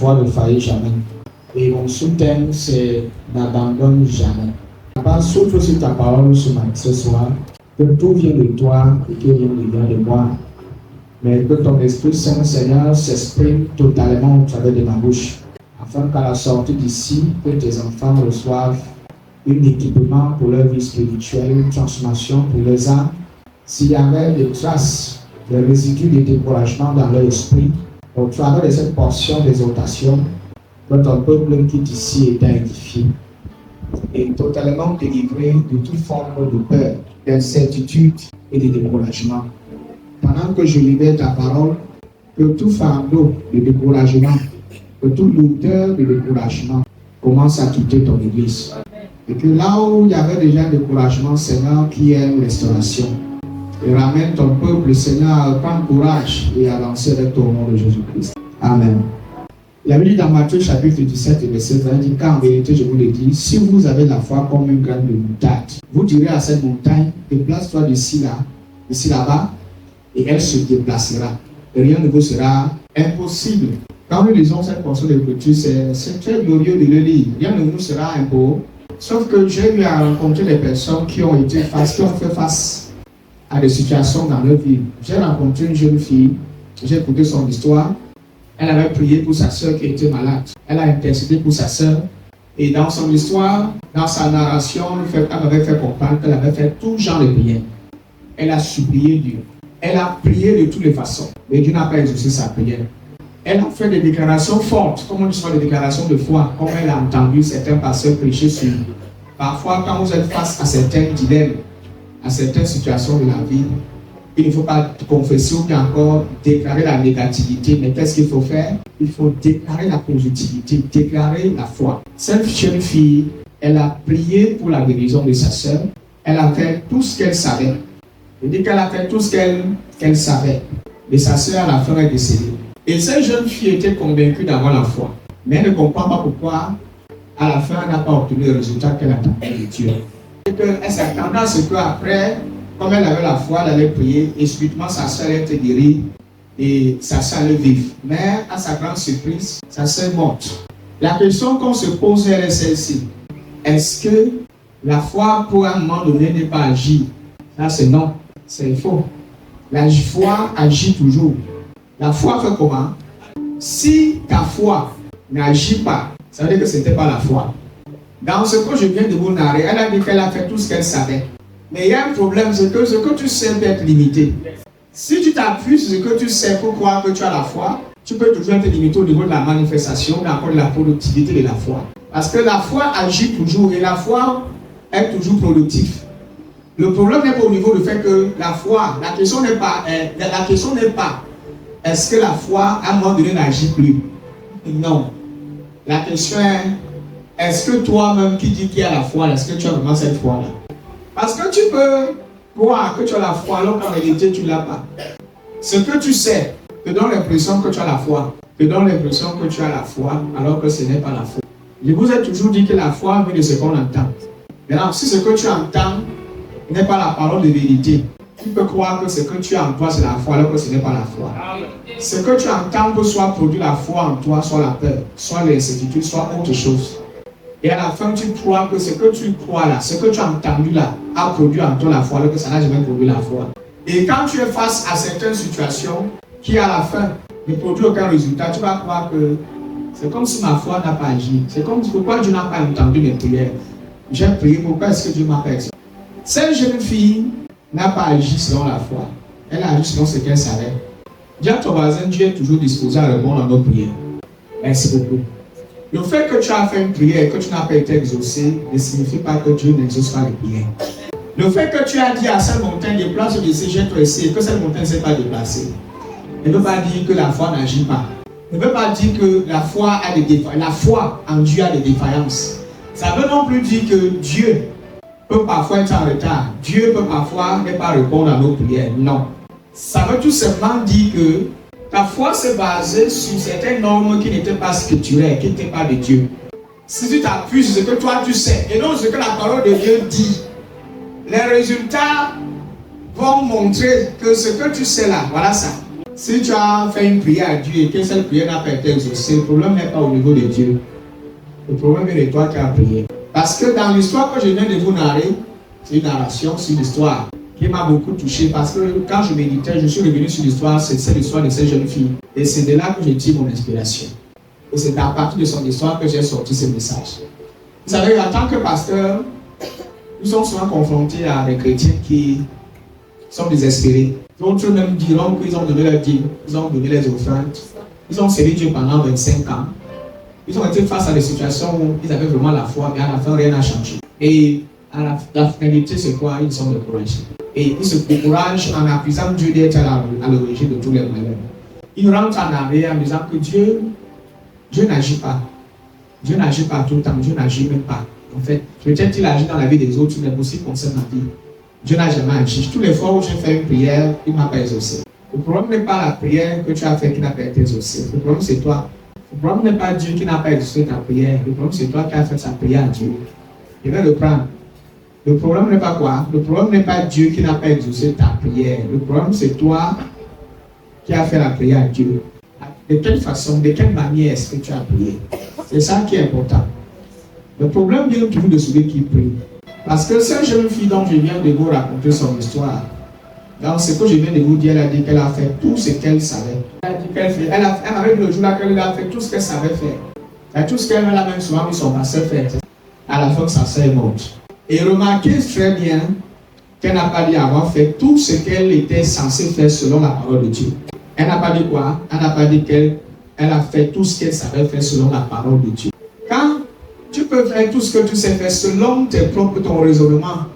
foi ne faillit jamais. Et mon sous-thème, c'est n'abandonne jamais. Papa, souffle sur ta parole ce soir, que tout vient de toi et que rien ne vient de moi. Mais que ton Esprit Saint, Seigneur, s'exprime totalement au travers de ma bouche, afin qu'à la sortie d'ici, que tes enfants reçoivent un équipement pour leur vie spirituelle, une transformation pour leurs âmes. S'il y avait des traces, des résidus de découragement dans leur esprit, au travers de cette portion d'exhortation, que ton peuple quitte ici est édifié et totalement délivré de toute forme de peur, d'incertitude et de découragement. Pendant que je libère ta parole, que tout fardeau de découragement, que toute lourdeur de découragement commence à quitter ton église. Et que là où il y avait déjà un découragement, Seigneur, qui est une restauration. Et ramène ton peuple, Seigneur, à prendre courage et à avancer avec ton nom de Jésus-Christ. Amen. La Bible dit dans Matthieu chapitre 17 et verset 20, dit qu'en vérité, je vous le dis, si vous avez la foi comme une graine de moutarde, vous direz à cette montagne, déplace-toi d'ici là-bas, et elle se déplacera. Et rien ne vous sera impossible. Quand nous lisons cette portion de l'écriture, c'est très glorieux de le lire. Rien ne nous sera impossible. Sauf que j'ai eu à rencontrer des personnes qui ont fait face à des situations dans leur vie. J'ai rencontré une jeune fille, j'ai écouté son histoire. Elle avait prié pour sa soeur qui était malade. Elle a intercédé pour sa soeur. Et dans son histoire, dans sa narration, elle m'avait fait comprendre qu'elle avait fait tout genre de prières. Elle a supplié Dieu. Elle a prié de toutes les façons. Mais Dieu n'a pas exaucé sa prière. Elle a fait des déclarations fortes, comme on dit, des déclarations de foi, comme elle a entendu certains pasteurs prêcher sur. Parfois, quand vous êtes face à certains dilemmes, à certaines situations de la vie, il ne faut pas confesser ou bien encore déclarer la négativité. Mais qu'est-ce qu'il faut faire? Il faut déclarer la positivité, déclarer la foi. Cette jeune fille, elle a prié pour la guérison de sa sœur. Elle a fait tout ce qu'elle savait. Elle dit qu'elle a fait tout ce qu'elle savait. Mais sa sœur, à la fin, est décédée. Et cette jeune fille était convaincue d'avoir la foi. Mais elle ne comprend pas pourquoi, à la fin, elle n'a pas obtenu le résultat qu'elle attendait de Dieu. Elle s'attendait à ce qu'après, comme elle avait la foi, elle allait prier, et subitement sa sœur était guérie et sa sœur allait vivre. Mais à sa grande surprise, sa sœur est morte. La question qu'on se pose, elle est celle-ci. Est-ce que la foi, pour un moment donné, n'est pas agir? Là, c'est non, c'est faux. La foi agit toujours. La foi fait comment? Si ta foi n'agit pas, ça veut dire que ce n'était pas la foi. Dans ce que je viens de vous narrer, elle a dit qu'elle a fait tout ce qu'elle savait. Mais il y a un problème, c'est que ce que tu sais peut être limité. Si tu t'appuies sur ce que tu sais pour croire que tu as la foi, tu peux toujours être limité au niveau de la manifestation, d'accord, de la productivité de la foi. Parce que la foi agit toujours et la foi est toujours productive. Le problème n'est pas au niveau du fait que la foi, la question n'est pas est-ce que la foi à un moment donné n'agit plus? Non. La question est, est-ce que toi-même qui dis qu'il y a la foi, est-ce que tu as vraiment cette foi-là? Parce que tu peux croire que tu as la foi alors qu'en réalité tu ne l'as pas. Ce que tu sais te donne l'impression que tu as la foi, te donne l'impression que tu as la foi alors que ce n'est pas la foi. Je vous ai toujours dit que la foi vient de ce qu'on entend. Maintenant, si ce que tu entends n'est pas la parole de vérité, tu peux croire que ce que tu as en toi c'est la foi alors que ce n'est pas la foi. Ce que tu entends peut soit produire la foi en toi, soit la peur, soit l'incertitude, soit autre chose. Et à la fin, tu crois que ce que tu crois là, ce que tu as entendu là, a produit en toi la foi, alors que ça n'a jamais produit la foi. Et quand tu es face à certaines situations qui, à la fin, ne produisent aucun résultat, tu vas croire que c'est comme si ma foi n'a pas agi. C'est comme si pourquoi Dieu n'a pas entendu mes prières. J'ai prié, pourquoi est-ce que Dieu m'a pas exaucé? Cette jeune fille n'a pas agi selon la foi. Elle a agi selon ce qu'elle savait. Dis à ton voisin, Dieu est toujours disposé à répondre à nos prières. Merci beaucoup. Le fait que tu as fait une prière et que tu n'as pas été exaucé ne signifie pas que Dieu n'exauce pas les prières. Le fait que tu as dit à cette montagne, déplace ici, j'ai essayé, et que cette montagne ne s'est pas déplacée, ne veut pas dire que la foi n'agit pas. Ne veut pas dire que la foi a des défaillances. La foi en Dieu a des défaillances. Ça veut non plus dire que Dieu peut parfois être en retard. Dieu peut parfois ne pas répondre à nos prières. Non. Ça veut tout simplement dire que ta foi s'est basée sur certaines normes qui n'étaient pas scripturaires, qui n'étaient pas de Dieu. Si tu t'appuies sur ce que toi tu sais, et non ce que la parole de Dieu dit, les résultats vont montrer que ce que tu sais là, voilà ça. Si tu as fait une prière à Dieu et que cette prière n'a pas été exaucée, le problème n'est pas au niveau de Dieu. Le problème est de toi qui as prié. Parce que dans l'histoire que je viens de vous narrer, c'est une narration, c'est une histoire qui m'a beaucoup touché. Parce que quand je méditais, je suis revenu sur l'histoire, c'est l'histoire de cette jeune fille. Et c'est de là que j'ai tiré mon inspiration. Et c'est à partir de son histoire que j'ai sorti ce message. Vous savez, en tant que pasteur, nous sommes souvent confrontés à des chrétiens qui sont désespérés. D'autres même diront qu'ils ont donné leur dîme, ils ont donné les offrandes, ils ont servi Dieu pendant 25 ans. Ils ont été face à des situations où ils avaient vraiment la foi, mais à la fin, rien n'a changé. Et à la finalité, c'est quoi? Ils sont découragés. Et ils se découragent en accusant Dieu d'être à l'origine de tous les malheurs. Ils rentrent en arrière en disant que Dieu n'agit pas. Dieu n'agit pas tout le temps, Dieu n'agit même pas. En fait, peut-être qu'il agit dans la vie des autres, mais aussi concerne ma vie. Dieu n'a jamais agi. Tous les fois où j'ai fait une prière, il ne m'a pas exaucé. Le problème n'est pas la prière que tu as faite qui n'a pas été exaucée. Le problème, c'est toi. Le problème n'est pas Dieu qui n'a pas exaucé ta prière. Le problème, c'est toi qui as fait sa prière à Dieu. Je vais le prendre. Le problème n'est pas quoi? Le problème n'est pas Dieu qui n'a pas exaucé ta prière. Le problème, c'est toi qui as fait la prière à Dieu. De quelle façon, de quelle manière est-ce que tu as prié? C'est ça qui est important. Le problème vient toujours de celui qui prie. Parce que cette jeune fille dont je viens de vous raconter son histoire, dans ce que je viens de vous dire, elle a dit qu'elle a fait tout ce qu'elle savait. Elle a dit qu'elle fait. Elle avait le jour là qu'elle a fait tout ce qu'elle savait faire. Et tout ce qu'elle a même souvent mis son passé faire. À la fin, sa sœur est morte. Et remarquez très bien qu'elle n'a pas dit avoir fait tout ce qu'elle était censée faire selon la parole de Dieu. Elle n'a pas dit quoi? Elle n'a pas dit qu'elle a fait tout ce qu'elle savait faire selon la parole de Dieu. Quand tu peux faire tout ce que tu sais faire selon ton raisonnement,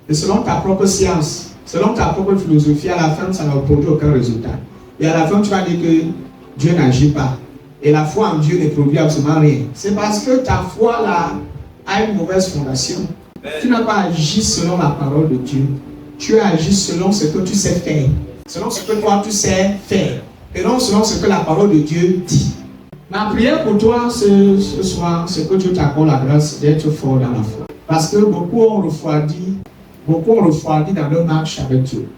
et selon ta propre science, selon ta propre philosophie, à la fin, ça ne produit aucun résultat. Et à la fin, tu vas dire que Dieu n'agit pas. Et la foi en Dieu ne produit absolument rien. C'est parce que ta foi là a une mauvaise fondation. Tu n'as pas agi selon la parole de Dieu. Tu as agi selon ce que tu sais faire. Selon ce que toi tu sais faire. Et non selon ce que la parole de Dieu dit. Ma prière pour toi ce soir, c'est que Dieu t'accorde la grâce d'être fort dans la foi. Parce que beaucoup ont refroidi dans leur marche avec Dieu.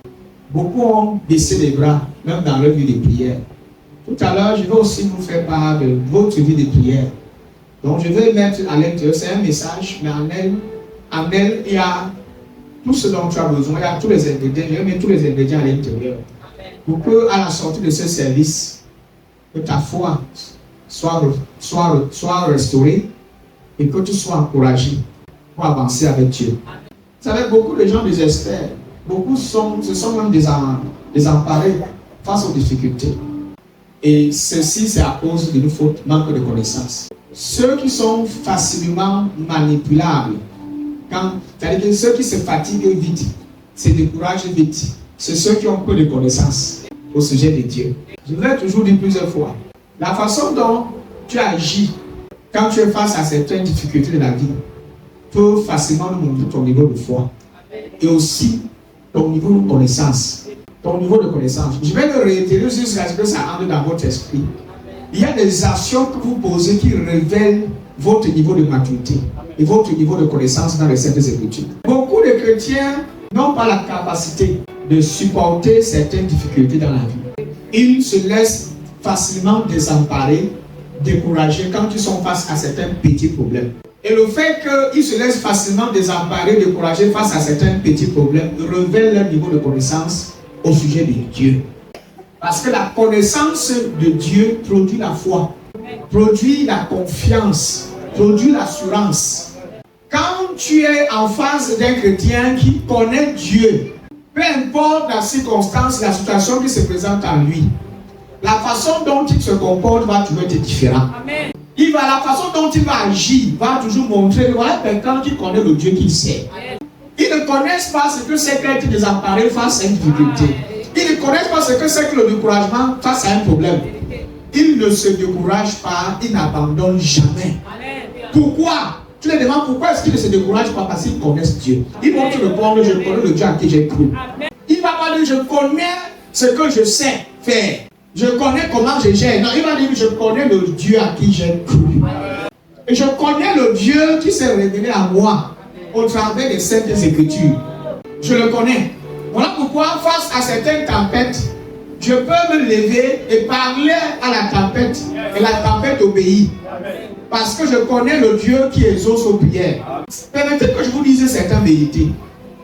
Beaucoup ont baissé les bras, même dans leur vie de prière. Tout à l'heure, je vais aussi vous faire part de votre vie de prière. Donc je vais mettre à l'intérieur, c'est un message, mais en elle, il y a tout ce dont tu as besoin, il y a tous les ingrédients, je vais mettre tous les ingrédients à l'intérieur. Pour que, à la sortie de ce service, que ta foi soit restaurée et que tu sois encouragé pour avancer avec Dieu. Vous savez, beaucoup de gens désespèrent. Beaucoup se sont même désemparés face aux difficultés. Et ceci, c'est à cause de notre manque de connaissances. Ceux qui sont facilement manipulables, c'est-à-dire que ceux qui se fatiguent vite, se découragent vite, c'est ceux qui ont peu de connaissances au sujet de Dieu. Je vous ai toujours dit plusieurs fois, la façon dont tu agis quand tu es face à certaines difficultés de la vie peut facilement nous montrer ton niveau de foi et aussi ton niveau de connaissance. Ton niveau de connaissance. Je vais le réitérer jusqu'à ce que ça entre dans votre esprit. Il y a des actions que vous posez qui révèlent votre niveau de maturité et votre niveau de connaissance dans les Saintes Écritures. Beaucoup de chrétiens n'ont pas la capacité de supporter certaines difficultés dans la vie. Ils se laissent facilement désemparer, décourager quand ils sont face à certains petits problèmes. Et le fait qu'ils se laissent facilement désemparer, décourager face à certains petits problèmes révèle leur niveau de connaissance au sujet de Dieu. Parce que la connaissance de Dieu produit la foi, produit la confiance, produit l'assurance. Quand tu es en face d'un chrétien qui connaît Dieu, peu importe la circonstance, la situation qui se présente en lui, la façon dont il se comporte va toujours être différente. Amen. La façon dont il va agir va toujours montrer, voilà quelqu'un qui connaît le Dieu qu'il sait. Amen. Ils ne connaissent pas ce que c'est qu'être désemparé face à une difficulté. Ils ne connaissent pas ce que c'est que le découragement face à un problème. Ils ne se découragent pas, ils n'abandonnent jamais. Pourquoi? Tu les demandes pourquoi est-ce qu'ils ne se découragent pas? Parce qu'ils connaissent Dieu. Ils vont te répondre, je connais le Dieu à qui j'ai cru. Il ne va pas dire, je connais ce que je sais faire. Je connais comment je gère. Non, il va dire, je connais le Dieu à qui j'ai cru. Et je connais le Dieu qui s'est révélé à moi au travers des Saintes Écritures. Je le connais. Voilà pourquoi, face à certaines tempêtes, Je peux me lever et parler à la tempête, et la tempête obéit. Parce que je connais le Dieu qui exauce aux prières. Permettez que je vous dise certaines vérités,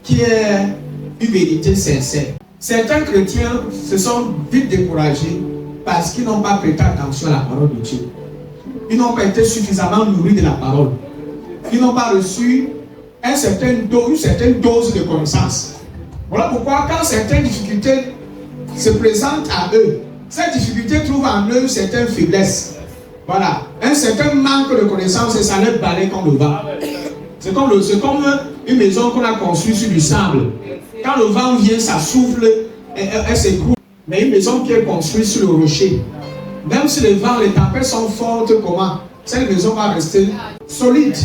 qui est une vérité sincère. Certains chrétiens se sont vite découragés parce qu'ils n'ont pas prêté attention à la parole de Dieu. Ils n'ont pas été suffisamment nourris de la parole. Ils n'ont pas reçu une certaine dose de connaissance. Voilà pourquoi quand certaines difficultés se présentent à eux, ces difficultés trouvent en eux certaines faiblesses. Voilà, un certain manque de connaissance et ça les balaye comme le vent. C'est comme une maison qu'on a construite sur du sable. Quand le vent vient, ça souffle et elle s'écroule. Mais une maison qui est construite sur le rocher, même si les vents, les tempêtes sont fortes, comment? Cette maison va rester solide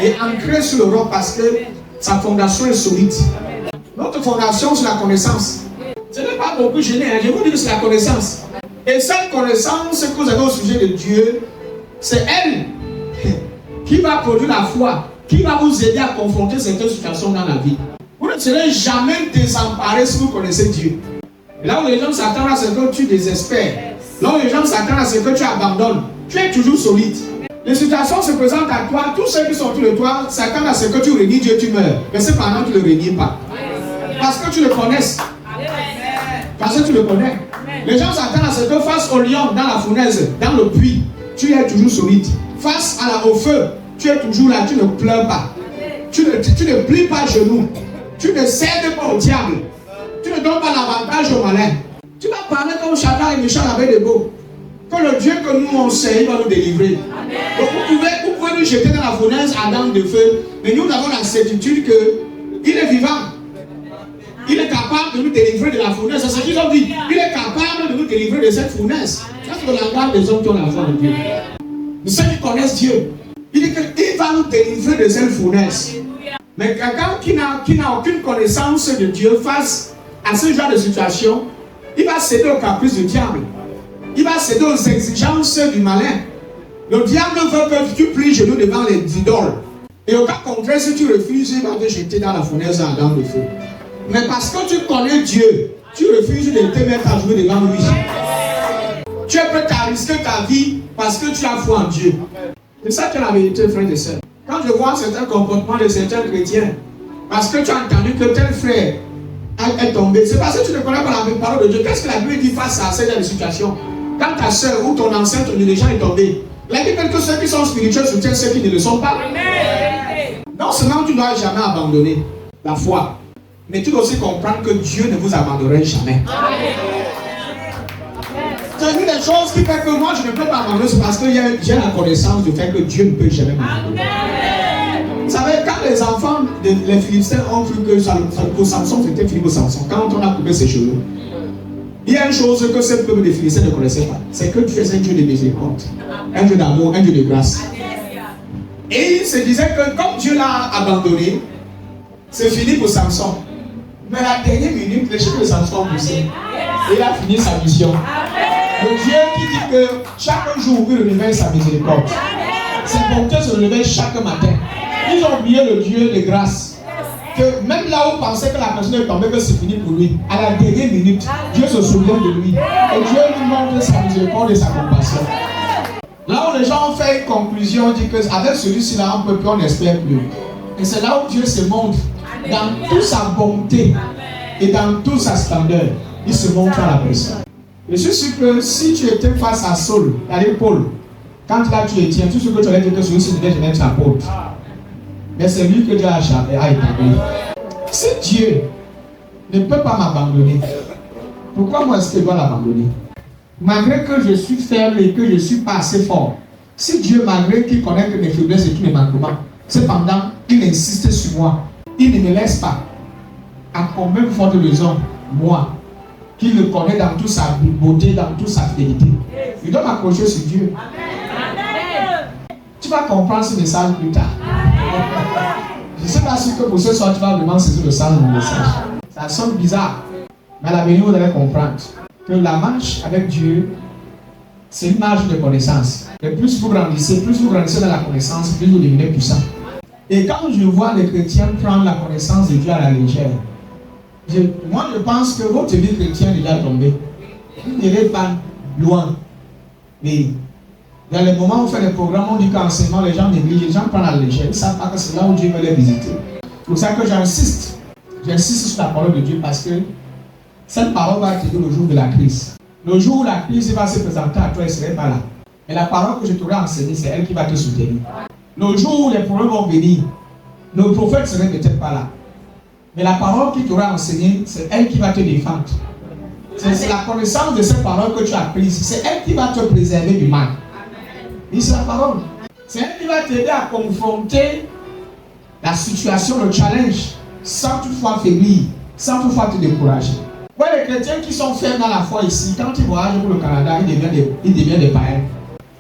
et ancrée sur le roc parce que sa fondation est solide. Notre fondation, c'est la connaissance. Ce n'est pas beaucoup gêné, je vous dis que c'est la connaissance. Et cette connaissance que vous avez au sujet de Dieu, c'est elle qui va produire la foi, qui va vous aider à confronter certaines situations dans la vie. Vous ne serez jamais désemparé si vous connaissez Dieu. Et là où les gens s'attendent à ce que tu désespères, là où les gens s'attendent à ce que tu abandonnes, tu es toujours solide. Les situations se présentent à toi, tous ceux qui sont autour de toi s'attendent à ce que tu renies Dieu, tu meurs. Mais cependant, tu ne le renies pas. Parce que tu le connais. Parce que tu le connais. Les gens s'attendent à ce que face au lion, dans la fournaise, dans le puits, tu es toujours solide. Face au feu, tu es toujours là, tu ne pleures pas. Tu ne plies pas genoux. Tu ne cèdes pas au diable. Tu ne donnes pas l'avantage au malin. Tu vas parler comme Shadrach et Meshach Abednego. Que le Dieu que nous on sait, il va nous délivrer. Donc vous pouvez nous jeter dans la fournaise à dents de feu, mais nous avons la certitude qu'il est vivant. Il est capable de nous délivrer de la fournaise. C'est ce qu'ils ont dit. Il est capable de nous délivrer de cette fournaise. C'est le langage des hommes qui ont la foi de Dieu. Mais ceux qui connaissent Dieu, il dit qu'il va nous délivrer de cette fournaise. Mais quelqu'un qui n'a aucune connaissance de Dieu face à ce genre de situation, il va céder aux caprices du diable. Il va céder aux exigences du malin. Le diable veut que tu plies genoux devant les idoles. Et au cas contraire, si tu refuses, il va te jeter dans la fournaise à dents de feu. Mais parce que tu connais Dieu, tu refuses de te mettre à jouer devant lui. Tu es prêt à risquer ta vie parce que tu as foi en Dieu. C'est ça qui est la vérité, frères et sœurs. Quand je vois certains comportements de certains chrétiens, parce que tu as entendu que tel frère est tombé, c'est parce que tu ne connais pas la parole de Dieu. Qu'est-ce que la Bible dit face à cette situation? Quand ta soeur ou ton ancien, ton dirigeant est tombé, la Bible dit que ceux qui sont spirituels soutiennent ceux qui ne le sont pas. Non seulement tu ne dois jamais abandonner la foi, mais tu dois aussi comprendre que Dieu ne vous abandonnerait jamais. C'est une des choses qui fait que moi je ne peux pas abandonner, c'est parce que j'ai la connaissance du fait que Dieu ne peut jamais m'abandonner. Vous savez, quand les enfants, les Philistins ont cru que pour Samson c'était fini pour Samson, quand on a coupé ses cheveux, il y a une chose que ce peuple des Philistins ne connaissait pas, c'est que tu es un Dieu de miséricorde, un Dieu d'amour, un Dieu de grâce. Et il se disait que comme Dieu l'a abandonné, c'est fini pour Samson. Mais à la dernière minute, les cheveux de Samson ont poussé. Et il a fini sa mission. Le Dieu qui dit que chaque jour il réveille sa miséricorde. Ses bontés se réveillent chaque matin. Ils ont oublié le Dieu de grâce. Que même là où on pensait que la personne est tombée, que c'est fini pour lui, à la dernière minute, Dieu se souvient de lui. Et Dieu lui montre sa miséricorde et sa compassion. Là où les gens ont fait une conclusion, on dit qu'avec celui-ci là, on ne peut plus, on n'espère plus. Et c'est là où Dieu se montre dans toute sa bonté et dans toute sa splendeur. Il se montre à la personne. Je suis sûr que si tu étais face à Saul, à l'épaule, quand là tu étais, tout ce que tu allais dire que celui-ci devait être apôtre. Mais c'est lui que Dieu a établi. Si Dieu ne peut pas m'abandonner, pourquoi moi est-ce que je dois l'abandonner? Malgré que je suis faible et que je ne suis pas assez fort, si Dieu, malgré qu'il connaît que mes faiblesses et tous mes manquements, cependant, il insiste sur moi, il ne me laisse pas. À combien de forte raison, moi, qui le connaît dans toute sa beauté, dans toute sa fidélité, je dois m'accrocher sur Dieu. Tu vas comprendre ce message plus tard. Je ne sais pas si que pour ce soir tu vas vraiment saisir le sens de mon message. Ça sonne bizarre, mais à l'avenir vous devez comprendre que la marche avec Dieu, c'est une marche de connaissance. Et plus vous grandissez dans la connaissance, plus vous devenez puissant. Et quand je vois les chrétiens prendre la connaissance de Dieu à la légère, moi je pense que votre vie chrétienne est déjà tombée. Vous n'irez pas loin. Mais dans les moments où on fait des programmes, on dit qu'enseignement, les gens négligent, les gens prennent à la légère. Ils ne savent pas que c'est là où Dieu veut les visiter. C'est pour ça que j'insiste. J'insiste sur la parole de Dieu parce que cette parole va t'aider le jour de la crise. Le jour où la crise va se présenter à toi, elle ne serait pas là. Et la parole que je t'aurai enseignée, c'est elle qui va te soutenir. Le jour où les problèmes vont venir, le prophète ne serait peut-être pas là. Mais la parole qui t'aura enseignée, c'est elle qui va te défendre. C'est la connaissance de cette parole que tu as prise. C'est elle qui va te préserver du mal. Et c'est la parole. C'est elle qui va t'aider à confronter la situation, le challenge, sans toutefois faiblir, sans toutefois te décourager. Ouais, les chrétiens qui sont fermes dans la foi ici, quand ils voyagent pour le Canada, ils deviennent des païens.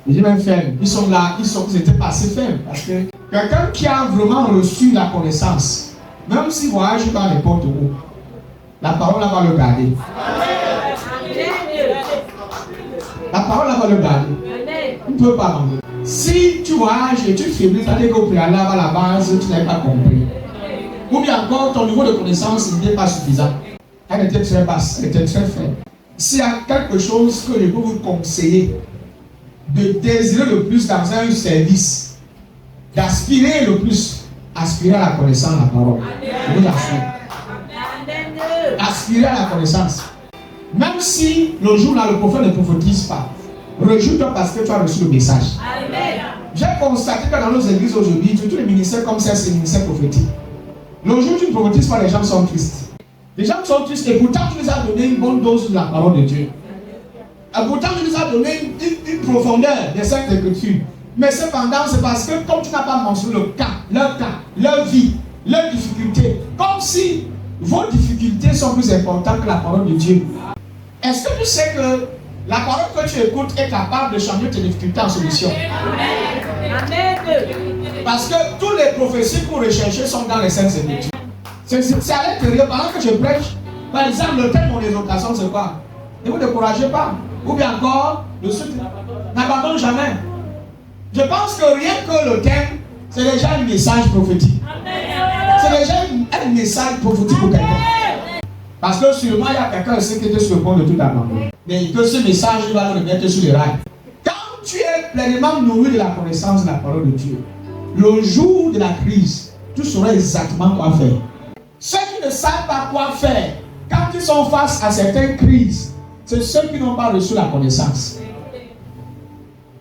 Ils deviennent fermes. Ils sont là, ils étaient pas assez fermes. Parce que quelqu'un qui a vraiment reçu la connaissance, même s'il voyage par n'importe où, la parole va le garder. La parole va le garder. Il ne peut pas l'enlever. Si tu voyages et tu faiblis, ça veut dire qu'au préalable, à la base, tu n'avais pas compris. Ou bien encore, ton niveau de connaissance n'était pas suffisant. Elle était très basse, elle était très faible. S'il y a quelque chose que je peux vous conseiller, de désirer le plus dans un service, d'aspirer le plus, aspirer à la connaissance de la parole. Je vous assure. Aspirer à la connaissance. Même si le jour-là, le prophète ne prophétise pas, réjouis-toi parce que tu as reçu le message. J'ai constaté que dans nos églises aujourd'hui, tous les ministères comme ça, c'est les ministères prophétiques. Le jour où tu ne prophétises pas, les gens sont tristes. Les gens sont tristes et pourtant tu les as donné une bonne dose de la parole de Dieu. Et pourtant tu les as donné une profondeur des Saintes Écritures. Mais cependant, c'est parce que comme tu n'as pas mentionné leur vie, leurs difficultés, comme si vos difficultés sont plus importantes que la parole de Dieu. Est-ce que tu sais que la parole que tu écoutes est capable de changer tes difficultés en solution? Parce que toutes les prophéties qu'on recherche sont dans les Saintes Écritures. C'est à l'intérieur. Pendant que je prêche, par exemple, le thème de mon exhortation, c'est quoi? Ne vous découragez pas. Ou bien encore, le soutien. N'abandonne jamais. Je pense que rien que le thème, c'est déjà un message prophétique. C'est déjà un message prophétique pour quelqu'un. Parce que sûrement, il y a quelqu'un ici qui était sur le point de tout abandonner. Mais que ce message, il va le remettre sur les rails. Quand tu es pleinement nourri de la connaissance de la parole de Dieu, le jour de la crise, tu sauras exactement quoi faire. Ceux qui ne savent pas quoi faire, quand ils sont face à certaines crises, c'est ceux qui n'ont pas reçu la connaissance.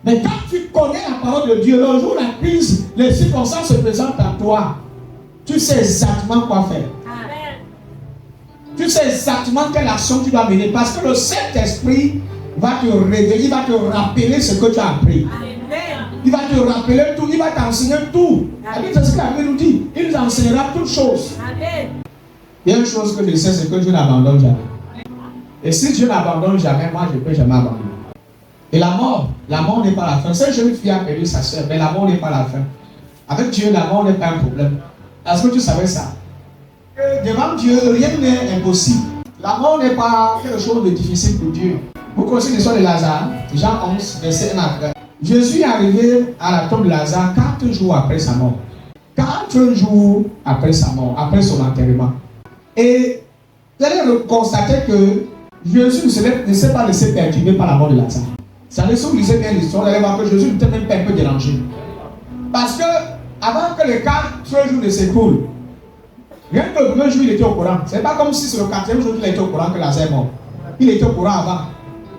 Mais quand tu connais la parole de Dieu, le jour où la crise, les circonstances se présentent à toi, tu sais exactement quoi faire. Amen. Tu sais exactement quelle action tu dois mener parce que le Saint-Esprit va te révéler, il va te rappeler ce que tu as appris. Amen. Il va te rappeler tout, il va t'enseigner tout. C'est ce que la Bible nous dit. Il nous enseignera toutes choses. Amen. Il y a une chose que je sais, c'est que Dieu n'abandonne jamais. Et si Dieu n'abandonne jamais, moi je ne peux jamais abandonner. Et la mort n'est pas la fin. Cette jeune fille a perdu sa soeur, mais la mort n'est pas la fin. Avec Dieu, la mort n'est pas un problème. Est-ce que tu savais ça? Devant Dieu, rien n'est impossible. La mort n'est pas quelque chose de difficile pour Dieu. Vous connaissez l'histoire de Lazare, Jean 11, verset 1 à 3. Jésus est arrivé à la tombe de Lazare 4 jours après sa mort. 4 jours après sa mort, après son enterrement. Et vous allez constater que Jésus ne s'est pas laissé perturber par la mort de Lazare. Ça veut dire, si vous lisez bien l'histoire, vous allez voir que Jésus n'était même pas un peu dérangé. Parce que, avant que les 4 jours ne s'écoulent, rien que le premier jour, il était au courant. Ce n'est pas comme si c'est le 4e jour qu'il était au courant que Lazare est mort. Il était au courant avant.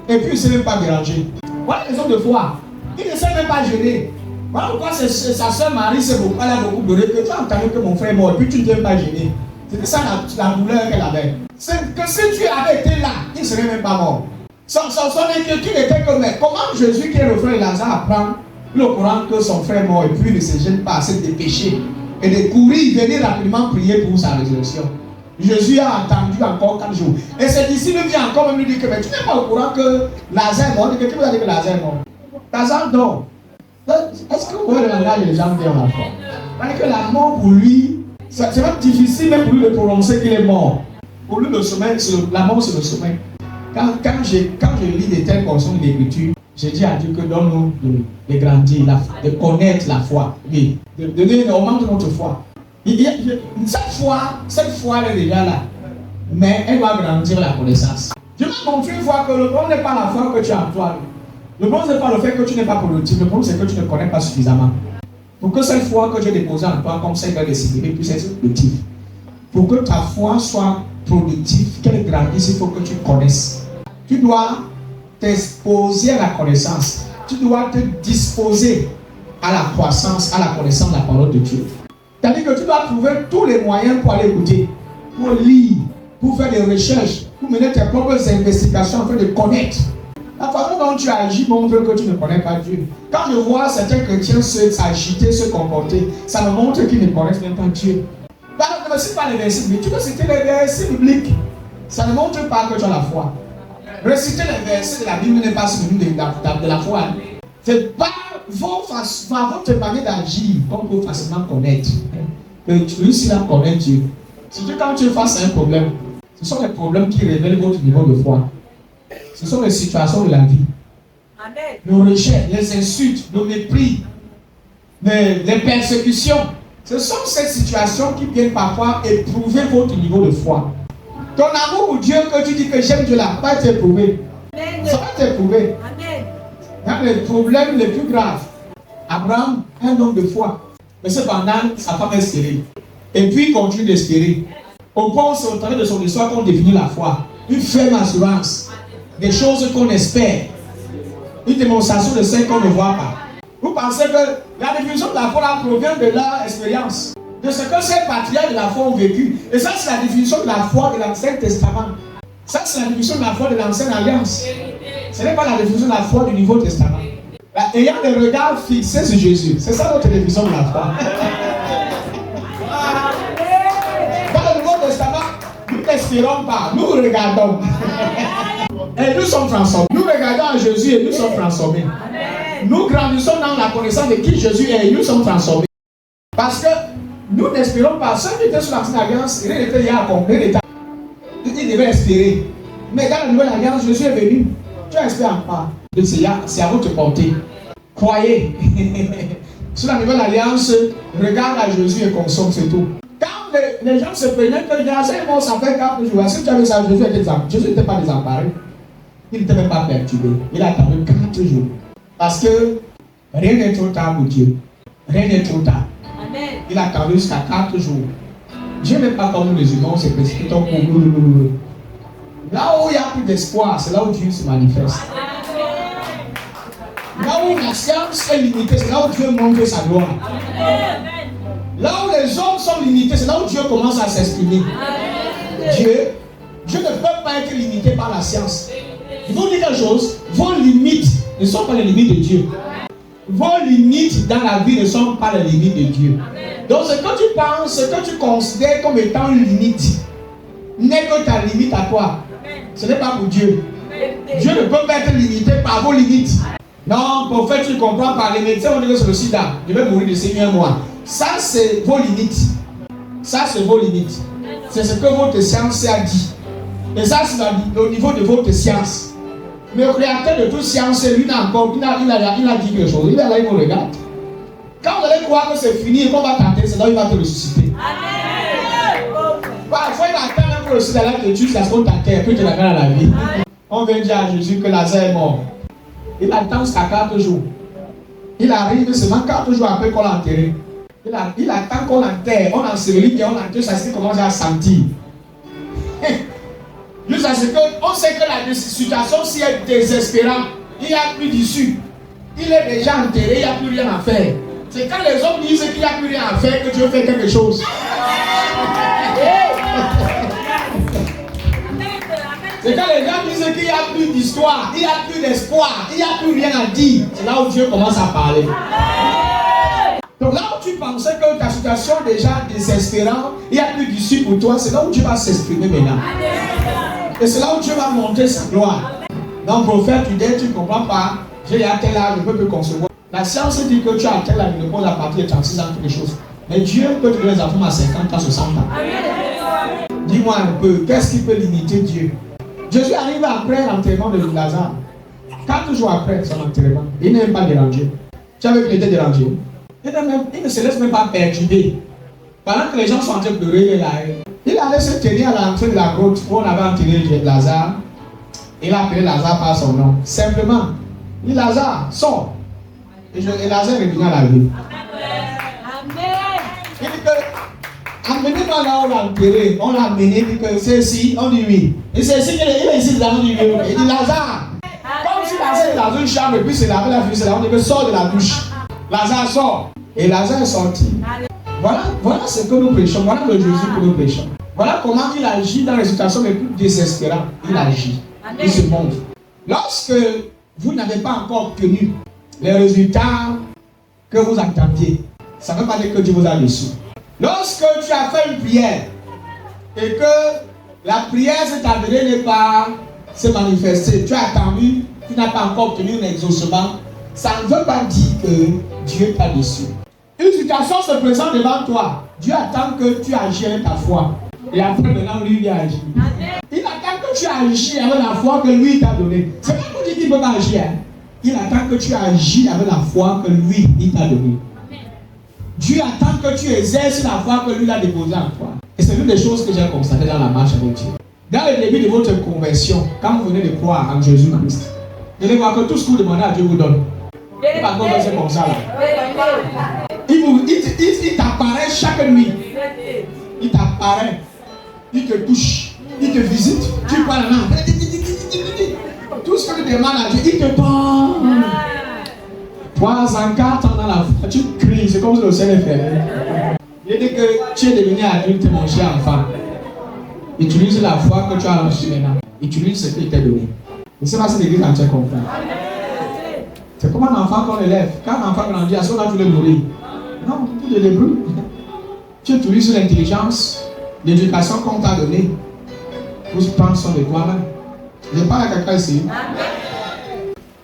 Et puis, il ne s'est même pas dérangé. Voilà les hommes de foi. Il ne s'est même pas gêné. Voilà pourquoi sa soeur Marie s'est beaucoup, elle a beaucoup pleuré. Que tu as entendu que mon frère est mort, et puis tu ne t'es pas gêné. C'était ça la douleur qu'elle avait. C'est que si tu avais été là, il ne serait même pas mort. Son inquiétude était que, mais comment Jésus, qui est le frère de Lazare, apprend le courant que son frère est mort et puis il ne se gêne pas à se dépêcher et de courir, venir rapidement prier pour sa résurrection. Jésus a entendu encore 4 jours. Et ses disciples viennent encore même lui dire que mais tu n'es pas au courant que Lazare est mort. Qui vous a dit que Lazare est mort? Lazare dort. Est-ce que vous voyez le langage des gens qui ont la foi? Parce que la mort pour lui, c'est même difficile même pour lui de prononcer qu'il est mort. Pour lui, le sommeil, la mort c'est le sommeil. Quand je lis des telles portions de l'Écriture, j'ai dit à Dieu que donne-nous de grandir, de connaître la foi. Oui, de donner augmente notre foi. Cette foi, elle est déjà là. Mais elle doit grandir la connaissance. Je vais montrer une fois que le problème n'est pas la foi que tu as en toi. Le problème n'est pas le fait que tu n'es pas productif. Le problème c'est que tu ne connais pas suffisamment. Pour que cette foi que Dieu dépose en toi, comme ça, il va décider, puisse être productive. Pour que ta foi soit productive, qu'elle grandisse, il faut que tu connaisses. Tu dois t'exposer à la connaissance. Tu dois te disposer à la croissance, à la connaissance de la parole de Dieu. C'est-à-dire que tu dois trouver tous les moyens pour aller écouter, pour lire, pour faire des recherches, pour mener tes propres investigations afin de connaître. La façon dont tu agis montre que tu ne connais pas Dieu. Quand je vois certains chrétiens s'agiter, se comporter, ça me montre qu'ils ne connaissent même pas Dieu. Ne me cite pas les versets bibliques. Tu peux citer les versets bibliques. Ça ne montre pas que tu as la foi. Réciter les versets de la Bible n'est pas synonyme de la foi. C'est pas votre manière d'agir qu'on peut facilement connaître. Que lui, s'il a connaît Dieu. Surtout quand tu es face à un problème, ce sont les problèmes qui révèlent votre niveau de foi. Ce sont les situations de la vie. Amen. Nos recherches, les insultes, nos mépris, les persécutions. Ce sont ces situations qui viennent parfois éprouver votre niveau de foi. Ton amour pour Dieu, que tu dis que j'aime Dieu là, va être éprouvé. Amen. Ça va t'éprouver. Dans les problèmes les plus graves, Abraham, un homme de foi, mais cependant, sa femme est stérile. Et puis il continue d'espérer. Au point où, au travers de son histoire, qu'on définit la foi. Une ferme assurance. Des choses qu'on espère. Une démonstration de ce qu'on ne voit pas. Vous pensez que la définition de la foi là provient de leur expérience, de ce que ces patriarches de la foi ont vécu. Et ça, c'est la définition de la foi de l'Ancien Testament. Ça, c'est la définition de la foi de l'Ancienne Alliance. Ce n'est pas la définition de la foi du Nouveau Testament. Ayant des regards fixés sur Jésus. C'est ça notre définition de la foi. Dans le Nouveau Testament, nous n'espérons pas, nous regardons. Et nous sommes transformés. Nous regardons à Jésus et nous sommes transformés. Nous grandissons dans la connaissance de qui Jésus est et nous sommes transformés. Parce que nous n'espérons pas. Ceux qui étaient sur l'Ancienne Alliance, il était hier accompli. Ils devaient espérer. Mais dans la Nouvelle Alliance, Jésus est venu. Tu espères pas. C'est à votre portée. Croyez. Sur la Nouvelle Alliance, regarde à Jésus et consomme, c'est tout. Quand les gens se plaignaient que c'est bon, ça fait 4 jours. Si tu avais ça, Jésus n'était pas désemparé. Il n'était même pas perturbé. Il a attendu 4 jours. Parce que rien n'est trop tard pour Dieu. Rien n'est trop tard. Amen. Il a attendu jusqu'à 4 jours. Dieu n'est pas comme nous les humains, c'est précipité pour nous. Là où il n'y a plus d'espoir, c'est là où Dieu se manifeste. Là où la science est limitée, c'est là où Dieu montre sa gloire. Là où les hommes sont limités, c'est là où Dieu commence à s'exprimer. Dieu ne peut pas être limité par la science. Je vous dis quelque chose, vos limites ne sont pas les limites de Dieu. Vos limites dans la vie ne sont pas les limites de Dieu. Donc ce que tu penses, ce que tu considères comme étant une limite, n'est que ta limite à toi. Ce n'est pas pour Dieu. Dieu ne peut pas être limité par vos limites. Non, prophète, tu comprends pas. Les médecins vont dire que c'est le sida. Je vais mourir d'ici un mois. Ça, c'est vos limites. Ça, c'est vos limites. C'est ce que votre science a dit. Et ça, c'est au niveau de votre science. Mais le créateur de toute science, lui, il a dit quelque chose. Il est là, il vous regarde. Quand vous allez croire que c'est fini et qu'on va tenter, c'est là où il va te ressusciter. Parfois, il va attendre que le sida là te tue jusqu'à ce qu'on t'enterre, puis tu l'amènes à la vie. On vient dire à Jésus que Lazare est mort. Il attend jusqu'à 4 jours. Il arrive seulement 4 jours après qu'on l'a enterré. Il attend qu'on l'enterre, on l'ensevelit et on l'enterre, ça se commence à sentir. Jusqu'à ce qu'on sait que la situation si est désespérante, il n'y a plus d'issue. Il est déjà enterré, il n'y a plus rien à faire. C'est quand les hommes disent qu'il n'y a plus rien à faire que Dieu fait quelque chose. C'est quand les gens disent qu'il n'y a plus d'histoire, il n'y a plus d'espoir, il n'y a plus rien à dire. C'est là où Dieu commence à parler. Donc là où tu pensais que ta situation est déjà désespérante, il n'y a plus d'issue pour toi, c'est là où Dieu va s'exprimer maintenant. Et c'est là où Dieu va montrer sa gloire. Donc prophète, tu ne comprends pas, j'ai à tel âge, je ne peux plus concevoir. La science dit que tu as à tel âge, il ne pose à partir de 36 ans toutes les choses. Mais Dieu peut te donner des enfants à 50 ans, 60 ans. Dis-moi un peu, qu'est-ce qui peut limiter Dieu? Jésus arrive après l'enterrement de Lazare. 4 jours après son enterrement, il n'est même pas dérangé. Tu avais qu'il était dérangé. Il ne se laisse même pas perturber. Pendant que les gens sont en train de pleurer, il allait se tenir à l'entrée de la grotte où on avait enterré Lazare. Il a appelé Lazare par son nom. Simplement. Il dit Lazare, sors. Et Lazare est revenu à la vie. Il dit que, amenez-moi là où on l'a enterré. On l'a amené, il dit que c'est ici, on dit oui. Et c'est ici qu'il est ici, on dit oui. Il dit Lazare. Comme si Lazare est dans une chambre et puis c'est lavé la fille, on dit que sort de la douche. Lazare sort. Et Lazare est sorti. Voilà ce que nous prêchons. Voilà le Jésus que nous prêchons. Voilà comment il agit dans les situations les plus désespérantes. Il agit. Il se montre. Lorsque vous n'avez pas encore obtenu les résultats que vous attendiez, ça ne veut pas dire que Dieu vous a déçu. Lorsque tu as fait une prière et que la prière s'est avérée ne pas se manifester, tu as attendu, tu n'as pas encore obtenu un exaucement, ça ne veut pas dire que Dieu t'a déçu. Une situation se présente devant toi. Dieu attend que tu agisses avec ta foi. Et après, maintenant, lui, il agit. Il attend que tu agisses avec la foi que lui t'a donnée. C'est pas pour dire qu'il ne peut pas agir. Hein? Il attend que tu agis avec la foi que lui, il t'a donnée. Dieu attend que tu exerces la foi que lui a déposée en toi. Et c'est l'une des choses que j'ai constatées dans la marche avec Dieu. Dans le début de votre conversion, quand vous venez de croire en Jésus-Christ, vous allez voir que tout ce que vous demandez à Dieu vous donne. Par contre, c'est comme ça. Là. Il t'apparaît chaque nuit. Il t'apparaît. Il te touche. Il te visite. Tu parles là. Tout ce que tu demandes à Dieu, il te donne. 3 ans, 4 ans dans la foi, tu cries. C'est comme si le ciel est fermé. Il dit que tu es devenu adulte, mon cher enfant. Utilise la foi que tu as reçue maintenant. Utilise ce qu'il t'a donné. Et c'est pas si l'église entière comprend. C'est comme un enfant qu'on élève. Quand un enfant grandit, à ce moment-là, tu le nourris. Non, tu le débrouilles. Tu utilises l'intelligence, l'éducation qu'on t'a donnée pour prendre soin de toi-même. Je parle à quelqu'un ici.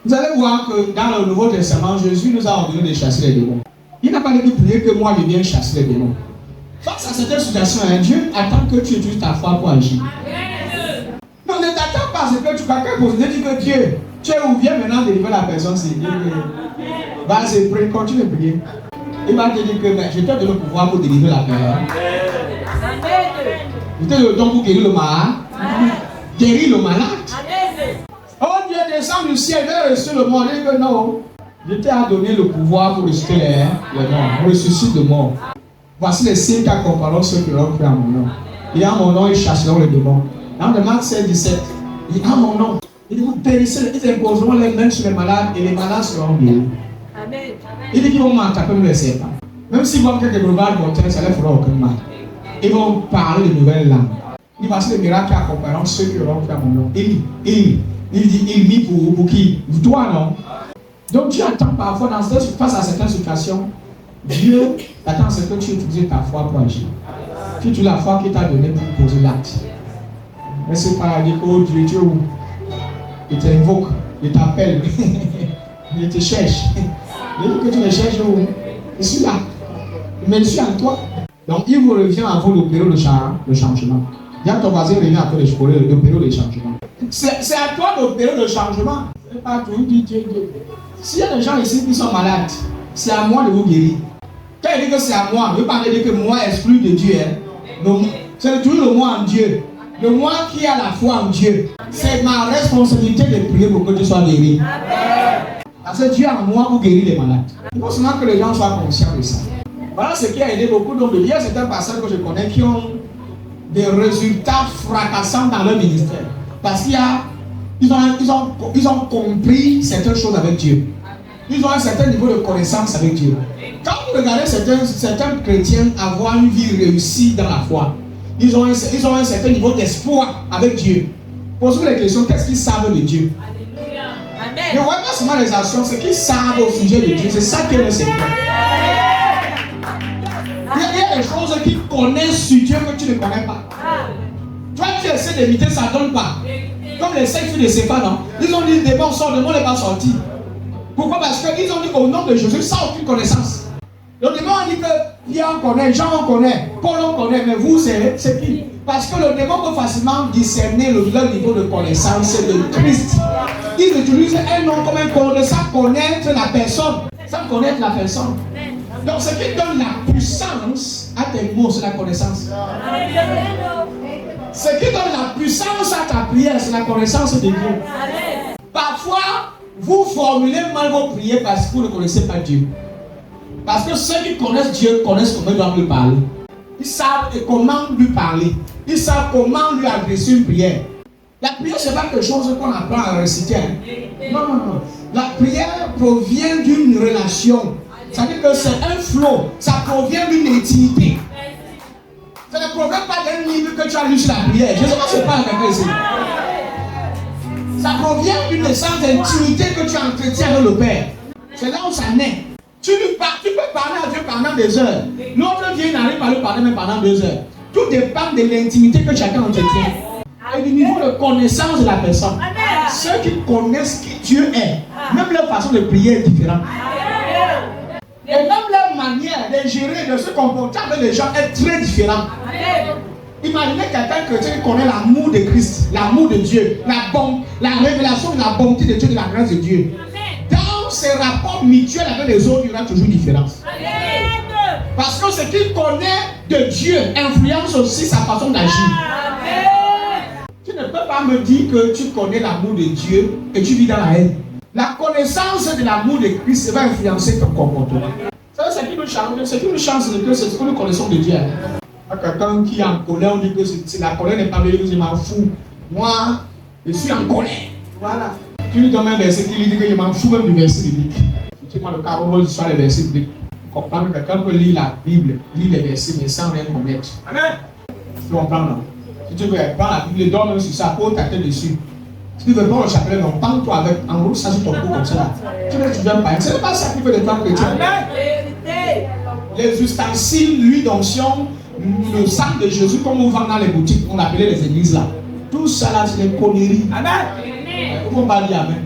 Vous allez voir que dans le Nouveau Testament, Jésus nous a ordonné de chasser les démons. Il n'a pas dit prier que moi je vienne chasser les démons. Face à cette situation, Dieu attend que tu utilises ta foi pour agir. Non, ne t'attends pas à ce que tu vas faire. Ne dis que Dieu, tu es où viens maintenant délivrer la personne. Vas-y, prie, continue de prier. Il va te dire que je t'ai donné le pouvoir pour délivrer la personne. Je t'ai donné le don pour guérir le malade. Guérir le malade. Oh Dieu, descend du ciel, viens ressusciter le mort. Il dit que non. Je t'ai donné le pouvoir pour ressusciter les morts. Ressuscite le mort. Voici les signes qu'accompagneront ceux qui auront cru à mon nom. Et en mon nom, ils chasseront les démons. Dans le Marc 16, 17, il dit en mon nom. Il dit, vous périssez, ils imposeront les mains sur les malades et les malades seront guéris. Amen. Il dit qu'ils vont m'attraper, ne le savent pas. Même s'ils voient quelques brevets mortels, ça ne leur fera aucun mal. Ils vont parler de nouvelles langues. Il dit, voici les miracles qui accompagneront ceux qui auront cru à mon nom. Il dit, il mit pour qui? Toi, non? Donc Dieu attend parfois, face à certaines situations, Dieu attend à ce que tu utilises ta foi pour agir. Tu utilises la foi qu'il t'a donnée pour poser l'acte. Mais c'est pas dire, oh Dieu, tu es où? Il t'invoque, il t'appelle, il te cherche. Il dit que tu me cherches où? Je suis là. Mais je suis en toi. Donc il vous revient à vous d'opérer le changement. Dis à ton voisin, revient à toi d'opérer le changement. C'est à toi d'opérer le changement. C'est pas tout, Dieu. S'il y a des gens ici qui sont malades, c'est à moi de vous guérir. Quand il dit que c'est à moi, je ne veux pas dire que moi exclu de Dieu. C'est toujours le moi en Dieu. Le moi qui a la foi en Dieu. C'est ma responsabilité de prier pour que tu sois guéri. Parce que Dieu a en moi pour guérir les malades. Il faut seulement que les gens soient conscients de ça. Voilà ce qui a aidé beaucoup d'hommes de Dieu. C'est un pasteur que je connais qui ont des résultats fracassants dans leur ministère. Parce qu'ils ont compris certaines choses avec Dieu. Ils ont un certain niveau de connaissance avec Dieu. Quand vous regardez certains chrétiens avoir une vie réussie dans la foi, ils ont un certain niveau d'espoir avec Dieu. Posez-vous la question, qu'est-ce qu'ils savent de Dieu? Amen. Ne voyez pas seulement les actions, ce qu'ils savent au sujet de Dieu, c'est ça qui est le secret. Il y a des choses qu'ils connaissent sur Dieu que tu ne connais pas. Toi, tu essaies d'éviter, ça ne donne pas. Comme les 5 filles de Sépa, non? Ils ont dit, des bons sorts, le monde n'est pas sorti. Pourquoi? Parce qu'ils ont dit qu'au nom de Jésus, sans aucune connaissance. Le démon a dit que Pierre on connaît, Jean on connaît, Paul on connaît, mais vous c'est qui? Parce que le démon peut facilement discerner leur niveau de connaissance de Christ. Ils utilisent un nom comme un code sans connaître la personne. Sans connaître la personne. Donc ce qui donne la puissance à tes mots, c'est la connaissance. Ce qui donne la puissance à ta prière, c'est la connaissance de Dieu. Parfois, vous formulez mal vos prières parce que vous ne connaissez pas Dieu. Parce que ceux qui connaissent Dieu connaissent comment ils doivent lui parler. Ils savent comment lui parler. Ils savent comment lui adresser une prière. La prière, ce n'est pas quelque chose qu'on apprend à réciter. Non, non, non. La prière provient d'une relation. Ça veut dire que c'est un flow. Ça provient d'une intimité. Ça ne provient pas d'un livre que tu as lu sur la prière. Je ne sais pas si c'est pas un peu ici. Ça provient d'une essence d'intimité que tu entretiens avec le Père. C'est là où ça naît. Tu peux parler à Dieu pendant des heures. L'autre Dieu n'arrive pas à lui parler même pendant 2 heures. Tout dépend de l'intimité que chacun entretient. Et du niveau de connaissance de la personne. Ceux qui connaissent qui Dieu est, même leur façon de prier est différente. Et même leur manière de gérer, de se comporter avec les gens est très différente. Imaginez quelqu'un chrétien qui connaît l'amour de Christ, l'amour de Dieu, la révélation de la bonté de Dieu, de la grâce de Dieu. Dans ses rapports mutuels avec les autres, il y aura toujours différence. Parce que ce qu'il connaît de Dieu influence aussi sa façon d'agir. Tu ne peux pas me dire que tu connais l'amour de Dieu et tu vis dans la haine. La connaissance de l'amour de Christ va influencer ton comportement. Ça, ce qui nous change, c'est ce que nous connaissons de Dieu. Quelqu'un qui est en colère, on dit que la colère n'est pas de Dieu, je m'en fous. Moi, je suis en colère. Voilà. Tu lui donnes un verset qui lui dit que je m'en fous même du verset biblique. Tu prends le cas où il soit les versets bibliques. Comprendre que quelqu'un peut lire la Bible, lire les versets, mais sans rien commettre. Amen. Tu comprends, non? Si tu veux prendre la Bible, donne sur ça, pose ta tête dessus. Si tu veux prendre le chapelet, non, prends-toi avec, en gros, ça sur ton cou comme ça. Tu viens pas. Ce n'est pas ça qui fait de toi chrétien. Les ustensiles, l'huile d'onction, le sang de Jésus, comme on vend dans les boutiques, on appelait les églises là. Tout ça là, c'est des conneries. Amen. Il ne faut pas dire Amen.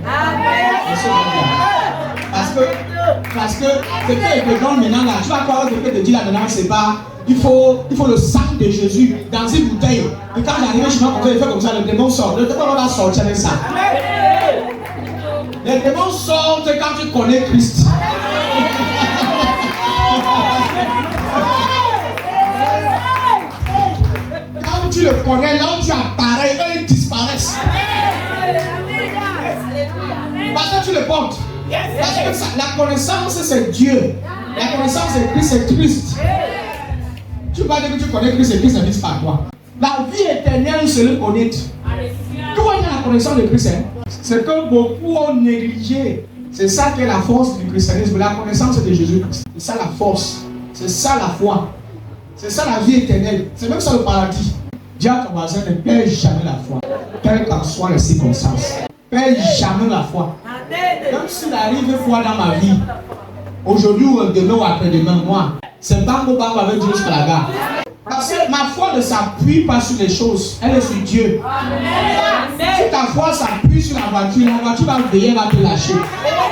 Parce que ce que te donne maintenant là, tu vas croire que ce que te dit là maintenant, c'est pas. Il faut le sang de Jésus dans une bouteille. Et quand j'arrive chez moi, il fait comme ça, le démon sort. Le démon va sortir avec ça. Les démons sortent quand tu connais Christ. Quand tu le connais, là où tu apparais, eux ils disparaissent. Parce que tu le portes. Parce que ça, la connaissance c'est Dieu. La connaissance c'est Christ. Tu vas dire que tu connais Christ et Christ ne vise pas à toi. La vie éternelle, c'est le connaître. Tout est dans la connaissance de Christ. C'est que beaucoup ont négligé. C'est ça qui est la force du christianisme. La connaissance de Jésus-Christ. C'est ça la force. C'est ça la foi. C'est ça la vie éternelle. C'est même ça le paradis. Dis à ton voisin, ne perds jamais la foi. Quelles qu'en soient les circonstances. Perds jamais la foi. Même s'il arrive une fois dans ma vie, aujourd'hui ou demain ou après-demain, moi, c'est bango avec Dieu jusqu'à la gare. Parce que ma foi ne s'appuie pas sur les choses, elle est sur Dieu. Si ta foi s'appuie sur la voiture va veiller, elle va te lâcher.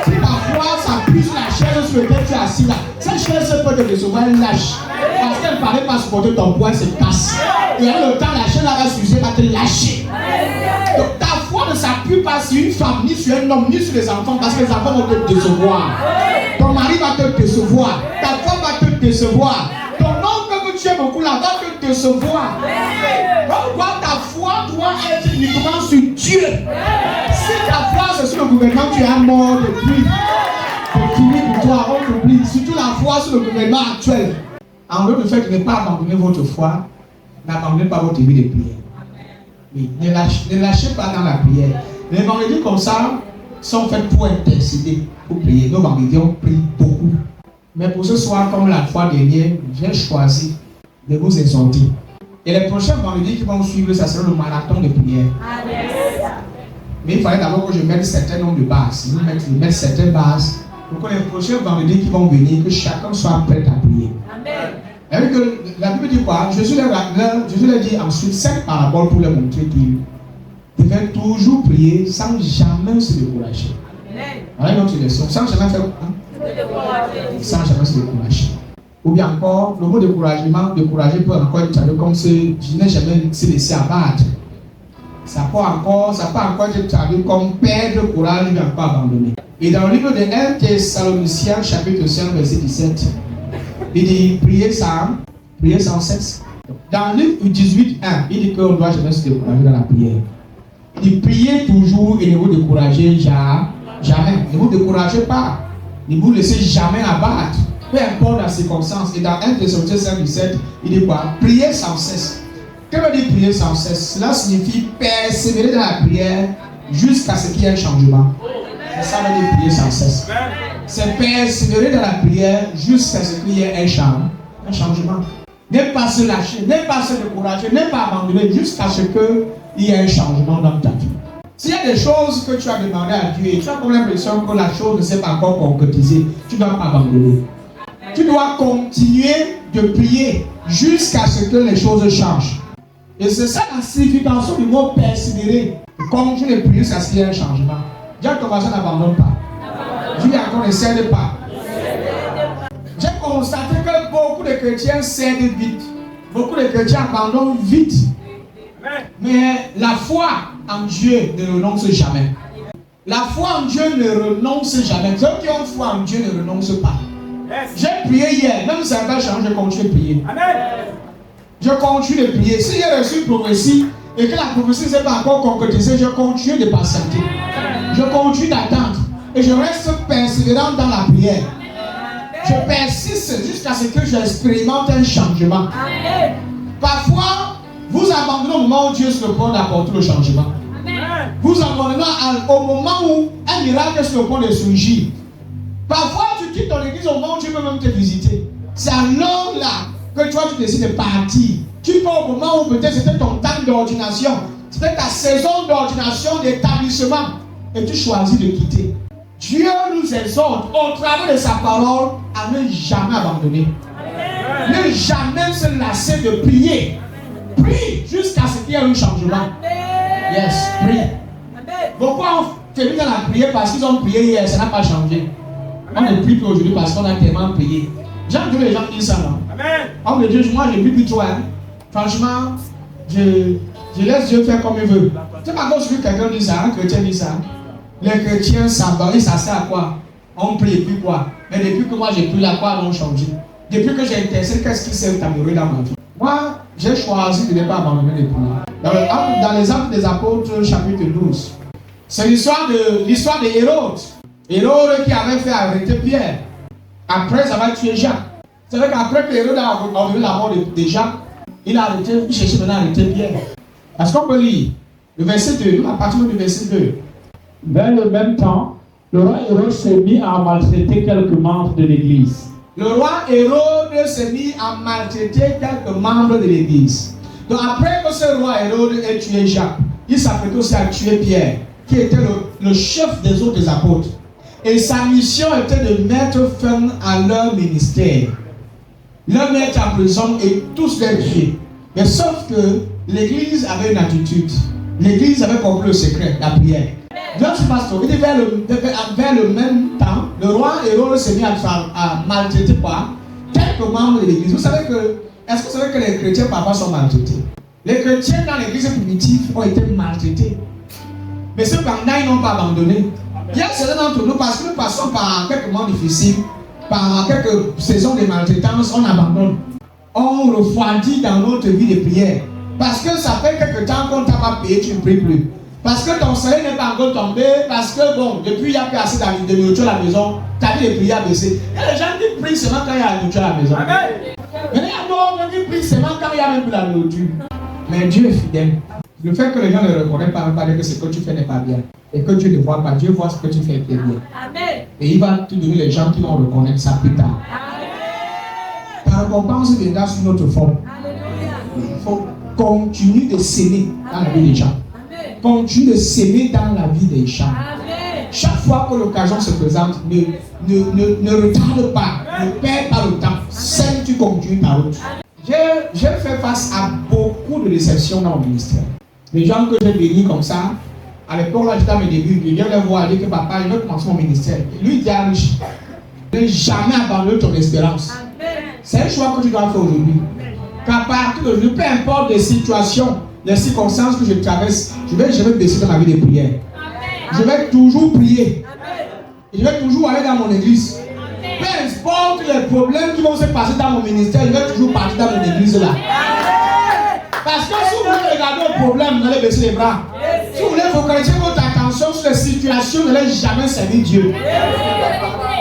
Si ta foi s'appuie sur la chaise sur laquelle tu es assis là, cette chaise peut te recevoir, elle lâche. Parce qu'elle ne paraît pas supporter ton poids, elle se casse. Et avec le temps, la chaise va s'user, elle va te lâcher. Donc ta foi ne s'appuie pas sur une femme, ni sur un homme, ni sur les enfants, parce que les enfants vont te décevoir. Ton mari va te décevoir. Ta femme va te décevoir. Ton oncle que tu aimes beaucoup là va te décevoir. Donc ta foi doit être uniquement sur Dieu. Si ta foi c'est sur le gouvernement, tu es mort depuis. C'est fini pour toi, on t'oublie. Surtout la foi sur le gouvernement actuel. En dehors du fait de ne pas abandonner votre foi, n'abandonnez pas votre vie de prière. Oui, ne lâchez pas dans la prière. Les vendredis comme ça sont faits pour intercéder, pour prier. Nos vendredis on prie beaucoup. Mais pour ce soir, comme la fois dernière, j'ai choisi de vous exhorter. Et les prochains vendredis qui vont suivre, ça sera le marathon de prière. Mais il fallait d'abord que je mette un certain nombre de bases. Je mette certaines bases pour que les prochains vendredis qui vont venir, que chacun soit prêt à prier. Avec la Bible dit quoi? Jésus leur dit ensuite 5 paraboles pour leur montrer qu'ils devaient toujours prier sans jamais se décourager. Voilà une autre leçon. Sans jamais faire quoi? Sans jamais se décourager. Ou bien encore, le mot découragement, décourager peut encore être traduit comme je n'ai jamais se laisser abattre. Ça peut encore être traduit comme perdre courage ou bien encore abandonner. Et dans le livre de 1 Thessaloniciens, chapitre 5, verset 17, il dit priez sans cesse. Dans Luc 18, 1, il dit qu'on doit jamais se décourager dans la prière. Il dit priez toujours et ne vous découragez jamais. Ne vous découragez pas. Ne vous laissez jamais abattre. Peu importe la circonstance. Et dans 1 Thessaloniciens 5:17, il dit quoi? Priez sans cesse. Que veut dire prier sans cesse? Cela signifie persévérer dans la prière jusqu'à ce qu'il y ait un changement. C'est ça veut dire prier sans cesse. C'est persévérer dans la prière jusqu'à ce qu'il y ait un changement. Ne pas se lâcher, ne pas se décourager, ne pas abandonner jusqu'à ce qu'il y ait un changement dans ta vie. S'il y a des choses que tu as demandé à Dieu et tu as comme l'impression que la chose ne s'est pas encore concrétisée, tu ne dois pas abandonner. Tu dois continuer de prier jusqu'à ce que les choses changent. Et c'est ça la signification du mot persévérer. Continue de prier jusqu'à ce qu'il y ait un changement. Dis à ton voisin, n'abandonne pas. Dis encore, ne cède pas. J'ai constaté que beaucoup de chrétiens cèdent vite. Beaucoup de chrétiens abandonnent vite. Mais la foi en Dieu ne renonce jamais. La foi en Dieu ne renonce jamais. Ceux qui ont foi en Dieu ne renoncent pas. J'ai prié hier, même si ça n'a pas changé, je continue de prier. Je continue de prier. Si j'ai reçu une prophétie et que la prophétie ne s'est pas encore concrétisée, je continue de patienter. Je continue d'attendre. Et je reste persévérant dans la prière. Je persiste jusqu'à ce que j'expérimente un changement. Parfois, vous abandonnez au moment où Dieu se propose d'apporter le changement. Vous abandonnez au moment où un miracle se propose de surgir. Parfois, tu quittes ton église au moment où Dieu peut même te visiter. C'est alors là que toi, tu décides de partir. Tu pars au moment où peut-être c'était ton temps d'ordination. C'était ta saison d'ordination, d'établissement. Et tu choisis de quitter. Dieu nous exhorte au travers de sa parole à ne jamais abandonner. Ne jamais se lasser de prier. Prie jusqu'à ce qu'il y ait un changement. Yes, prie. Beaucoup ont fini dans la prière parce qu'ils ont prié hier, ça n'a pas changé. On ne prie plus aujourd'hui parce qu'on a tellement prié. J'aime que les gens disent ça, non? Homme de Dieu, moi je prie plus toi. Hein. Franchement, je laisse Dieu faire comme il veut. C'est pas quand quelqu'un dit ça, un chrétien dit ça. Les chrétiens s'embarrassent, ça sert à quoi? On prie et puis quoi? Mais depuis que moi j'ai pris la quoi, on a changé. Depuis que j'ai intercédé, qu'est-ce qui s'est amélioré dans ma vie? Moi, j'ai choisi de ne pas abandonner les prières. Dans les Actes des Apôtres, chapitre 12, c'est l'histoire de Hérode. Hérode qui avait fait arrêter Pierre. Après avoir tué Jacques. C'est vrai qu'après que Hérode a ordonné la mort de Jacques, il cherchait maintenant à arrêter Pierre. Est-ce qu'on peut lire le verset 2, à partir du verset 2? Vers le même temps, le roi Hérode s'est mis à maltraiter quelques membres de l'église. Le roi Hérode s'est mis à maltraiter quelques membres de l'église. Donc après que ce roi Hérode ait tué Jacques, il s'apprêtait aussi à tuer Pierre, qui était le chef des autres apôtres. Et sa mission était de mettre fin à leur ministère. Leur mettre en prison et tous les tuer. Mais sauf que l'église avait une attitude. L'église avait compris le secret, la prière. Vers le même temps, le roi Hérode s'est mis à maltraiter quoi? Quelques membres de l'église. Est-ce que vous savez que les chrétiens parfois sont maltraités? Les chrétiens dans l'église primitive ont été maltraités. Mais cependant, ils n'ont pas abandonné. Il y a certains d'entre nous, parce que nous passons par quelques moments difficiles, par quelques saisons de maltraitance, on abandonne. On refroidit dans notre vie de prière. Parce que ça fait quelque temps qu'on ne t'a pas payé, tu ne pries plus. Parce que ton salaire n'est pas encore tombé, parce que bon, depuis il n'y a plus assez de nourriture à la maison, ta vie de prière a baissé. Il y a des gens qui prient seulement quand il y a la nourriture à la maison. Mais il y a d'autres qui prient seulement quand il n'y a même plus la nourriture. Mais Dieu est fidèle. Le fait que les gens ne le reconnaissent pas, ne veut pas dire que ce que tu fais n'est pas bien. Et que Dieu ne voit pas. Dieu voit ce que tu fais qui est bien. Amen. Et il va te donner les gens qui vont reconnaître ça plus tard. Ta récompense viendra sur notre forme. Il faut continuer de s'aimer dans la vie des gens. Continue de s'aimer dans la vie des gens. Amen. Chaque fois que l'occasion se présente, ne retarde pas, ne perds pas le temps. Seul tu continues ta route. J'ai fait face à beaucoup de déceptions dans mon ministère. Les gens que j'ai bénis comme ça, à l'époque là j'étais à mes débuts, je viens les voir, dire que papa, je veux commencer mon ministère. Lui il dit à riche, ne jamais abandonner ton espérance. C'est un choix que tu dois faire aujourd'hui. Qu'à partir d'aujourd'hui, peu importe les situations, les circonstances que je traverse, je vais baisser dans ma vie de prière. Je vais toujours prier. Je vais toujours aller dans mon église. Peu importe les problèmes qui vont se passer dans mon ministère, je vais toujours partir dans mon église là. Parce que si vous voulez regarder le problème, vous allez baisser les bras. Si vous voulez focaliser votre attention sur les situations, vous n'allez jamais servir Dieu.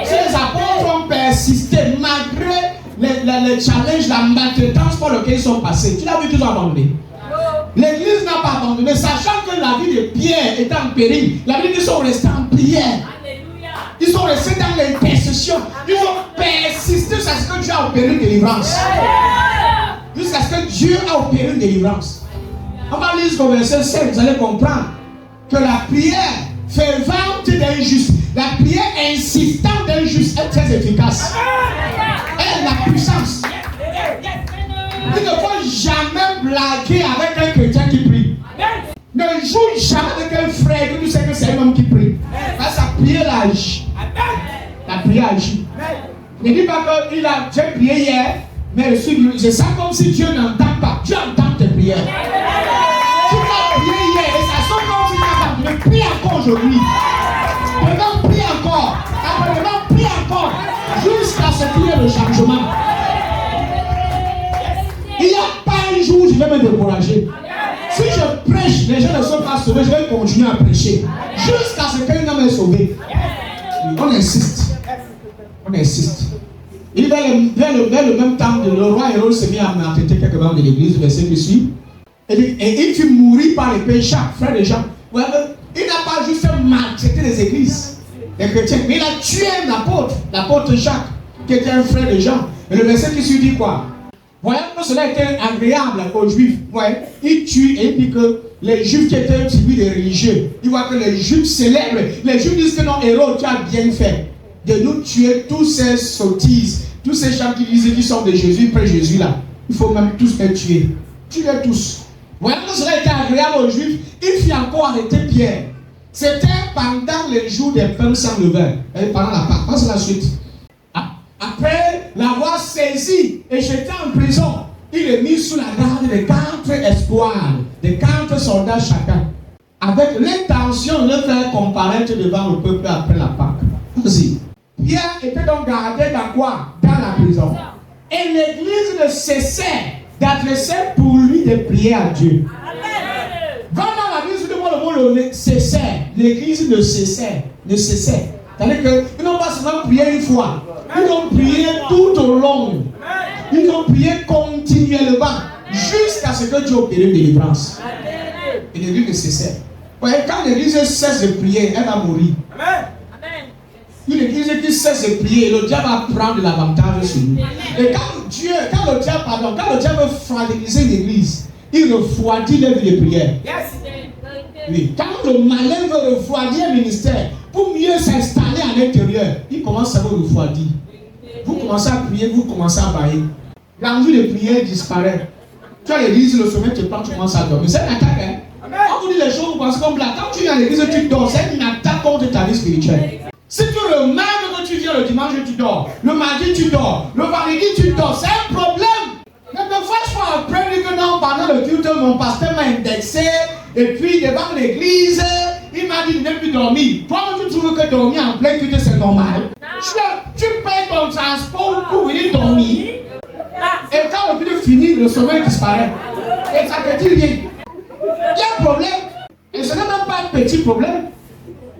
Si les apôtres ont persisté malgré les challenges, la maltraitance par lequel ils sont passés, tu l'as vu qu'ils ont abandonné. L'église n'a pas abandonné, sachant que la vie de Pierre était en péril. La Bible dit qu'ils sont restés en prière. Ils sont restés dans l'intercession. Ils ont persisté jusqu'à ce que Dieu a opéré une délivrance. Jusqu'à ce que Dieu a opéré une délivrance. On va lire jusqu'au verset 7, vous allez comprendre que la prière fervente d'un juste, la prière insistante d'un juste est très efficace. Elle a la puissance. Il ne faut jamais blaguer avec un chrétien qui prie. Ne joue jamais avec un frère que tu sais que c'est un homme qui prie. Parce que la prière agit. La prière agit. Ne dis pas que j'ai prié hier, mais je sens comme si Dieu n'entend pas. Dieu entend tes prières. Tu as prié hier et ça sonne comme si tu n'entends pas. Mais prie encore aujourd'hui. Demain, prie encore. Après-demain, prie encore. Jusqu'à ce qu'il y ait le changement. Il n'y a pas un jour où je vais me décourager. Si je prêche, les gens ne sont pas sauvés, je vais continuer à prêcher. Jusqu'à ce qu'un homme est sauvé. On insiste. On insiste. Et vers le même temps, le roi Hérode s'est mis à maltraiter quelques membres de l'église, verset qui suit. Et il fut mouru par les péchés, frère des gens. Il n'a pas juste maltraité les églises, les chrétiens, mais il a tué un apôtre, l'apôtre Jacques, qui était un frère des gens. Et le verset qui suit dit quoi? Voyant que cela était agréable aux Juifs, il tue et il dit que les Juifs qui étaient suivis des religieux, il voit que les Juifs célèbrent. Les Juifs disent que non, Hérode, tu as bien fait de nous tuer tous ces sottises, tous ces gens qui disent qu'ils sont de Jésus, près Jésus là. Il faut même tous les tuer. Tuez-les tous. Voyant que cela était agréable aux Juifs, il fit encore arrêter Pierre. C'était pendant les jours des pains sans levain. Et pendant la Pâque. Passe la suite. Après l'avoir saisi et jeté en prison, il est mis sous la garde de 4 escouades, de 4 soldats chacun, avec l'intention de le faire comparaître devant le peuple après la Pâque. Aussi, Pierre était donc gardé dans quoi? Dans la prison. Et l'église ne cessait d'adresser pour lui des prières à Dieu. Vraiment, la Bible dit le mot cessait. L'église ne cessait. C'est-à-dire qu'ils n'ont pas seulement prié une fois. Ils ont prié tout au long. Ils ont prié continuellement jusqu'à ce que Dieu opère une délivrance. Et l'église ne cessait. Quand l'église cesse de prier, elle va mourir. Une église qui cesse de prier, le diable va prendre l'avantage sur nous. Et quand le diable veut fragiliser l'église, il refroidit les vies de prière. Oui. Quand le malin veut refroidir un ministère pour mieux s'installer à l'intérieur, il commence à vous refroidir. Vous commencez à prier, vous commencez à bailler. L'envie de prière disparaît. Tu as l'église, le sommet te prend, tu commences à dormir. C'est une attaque. Quand vous dites les choses, vous pensez comme là. Quand tu viens à l'église, tu dors. C'est une attaque contre ta vie spirituelle. Si tu remarques que tu viens le dimanche, tu dors. Le mardi, tu dors. Le vendredi, tu dors. C'est un problème. Mais des fois, je vois après que non, pendant le culte, mon pasteur m'a indexé. Et puis, devant l'église, il m'a dit de ne plus dormir. Toi, tu trouves que dormir en plein culte, c'est normal. Tu payes ton transport pour venir dormir. Et quand le culte finit, le sommeil disparaît. Et ça te dit rien. Il y a un problème. Et ce n'est même pas un petit problème.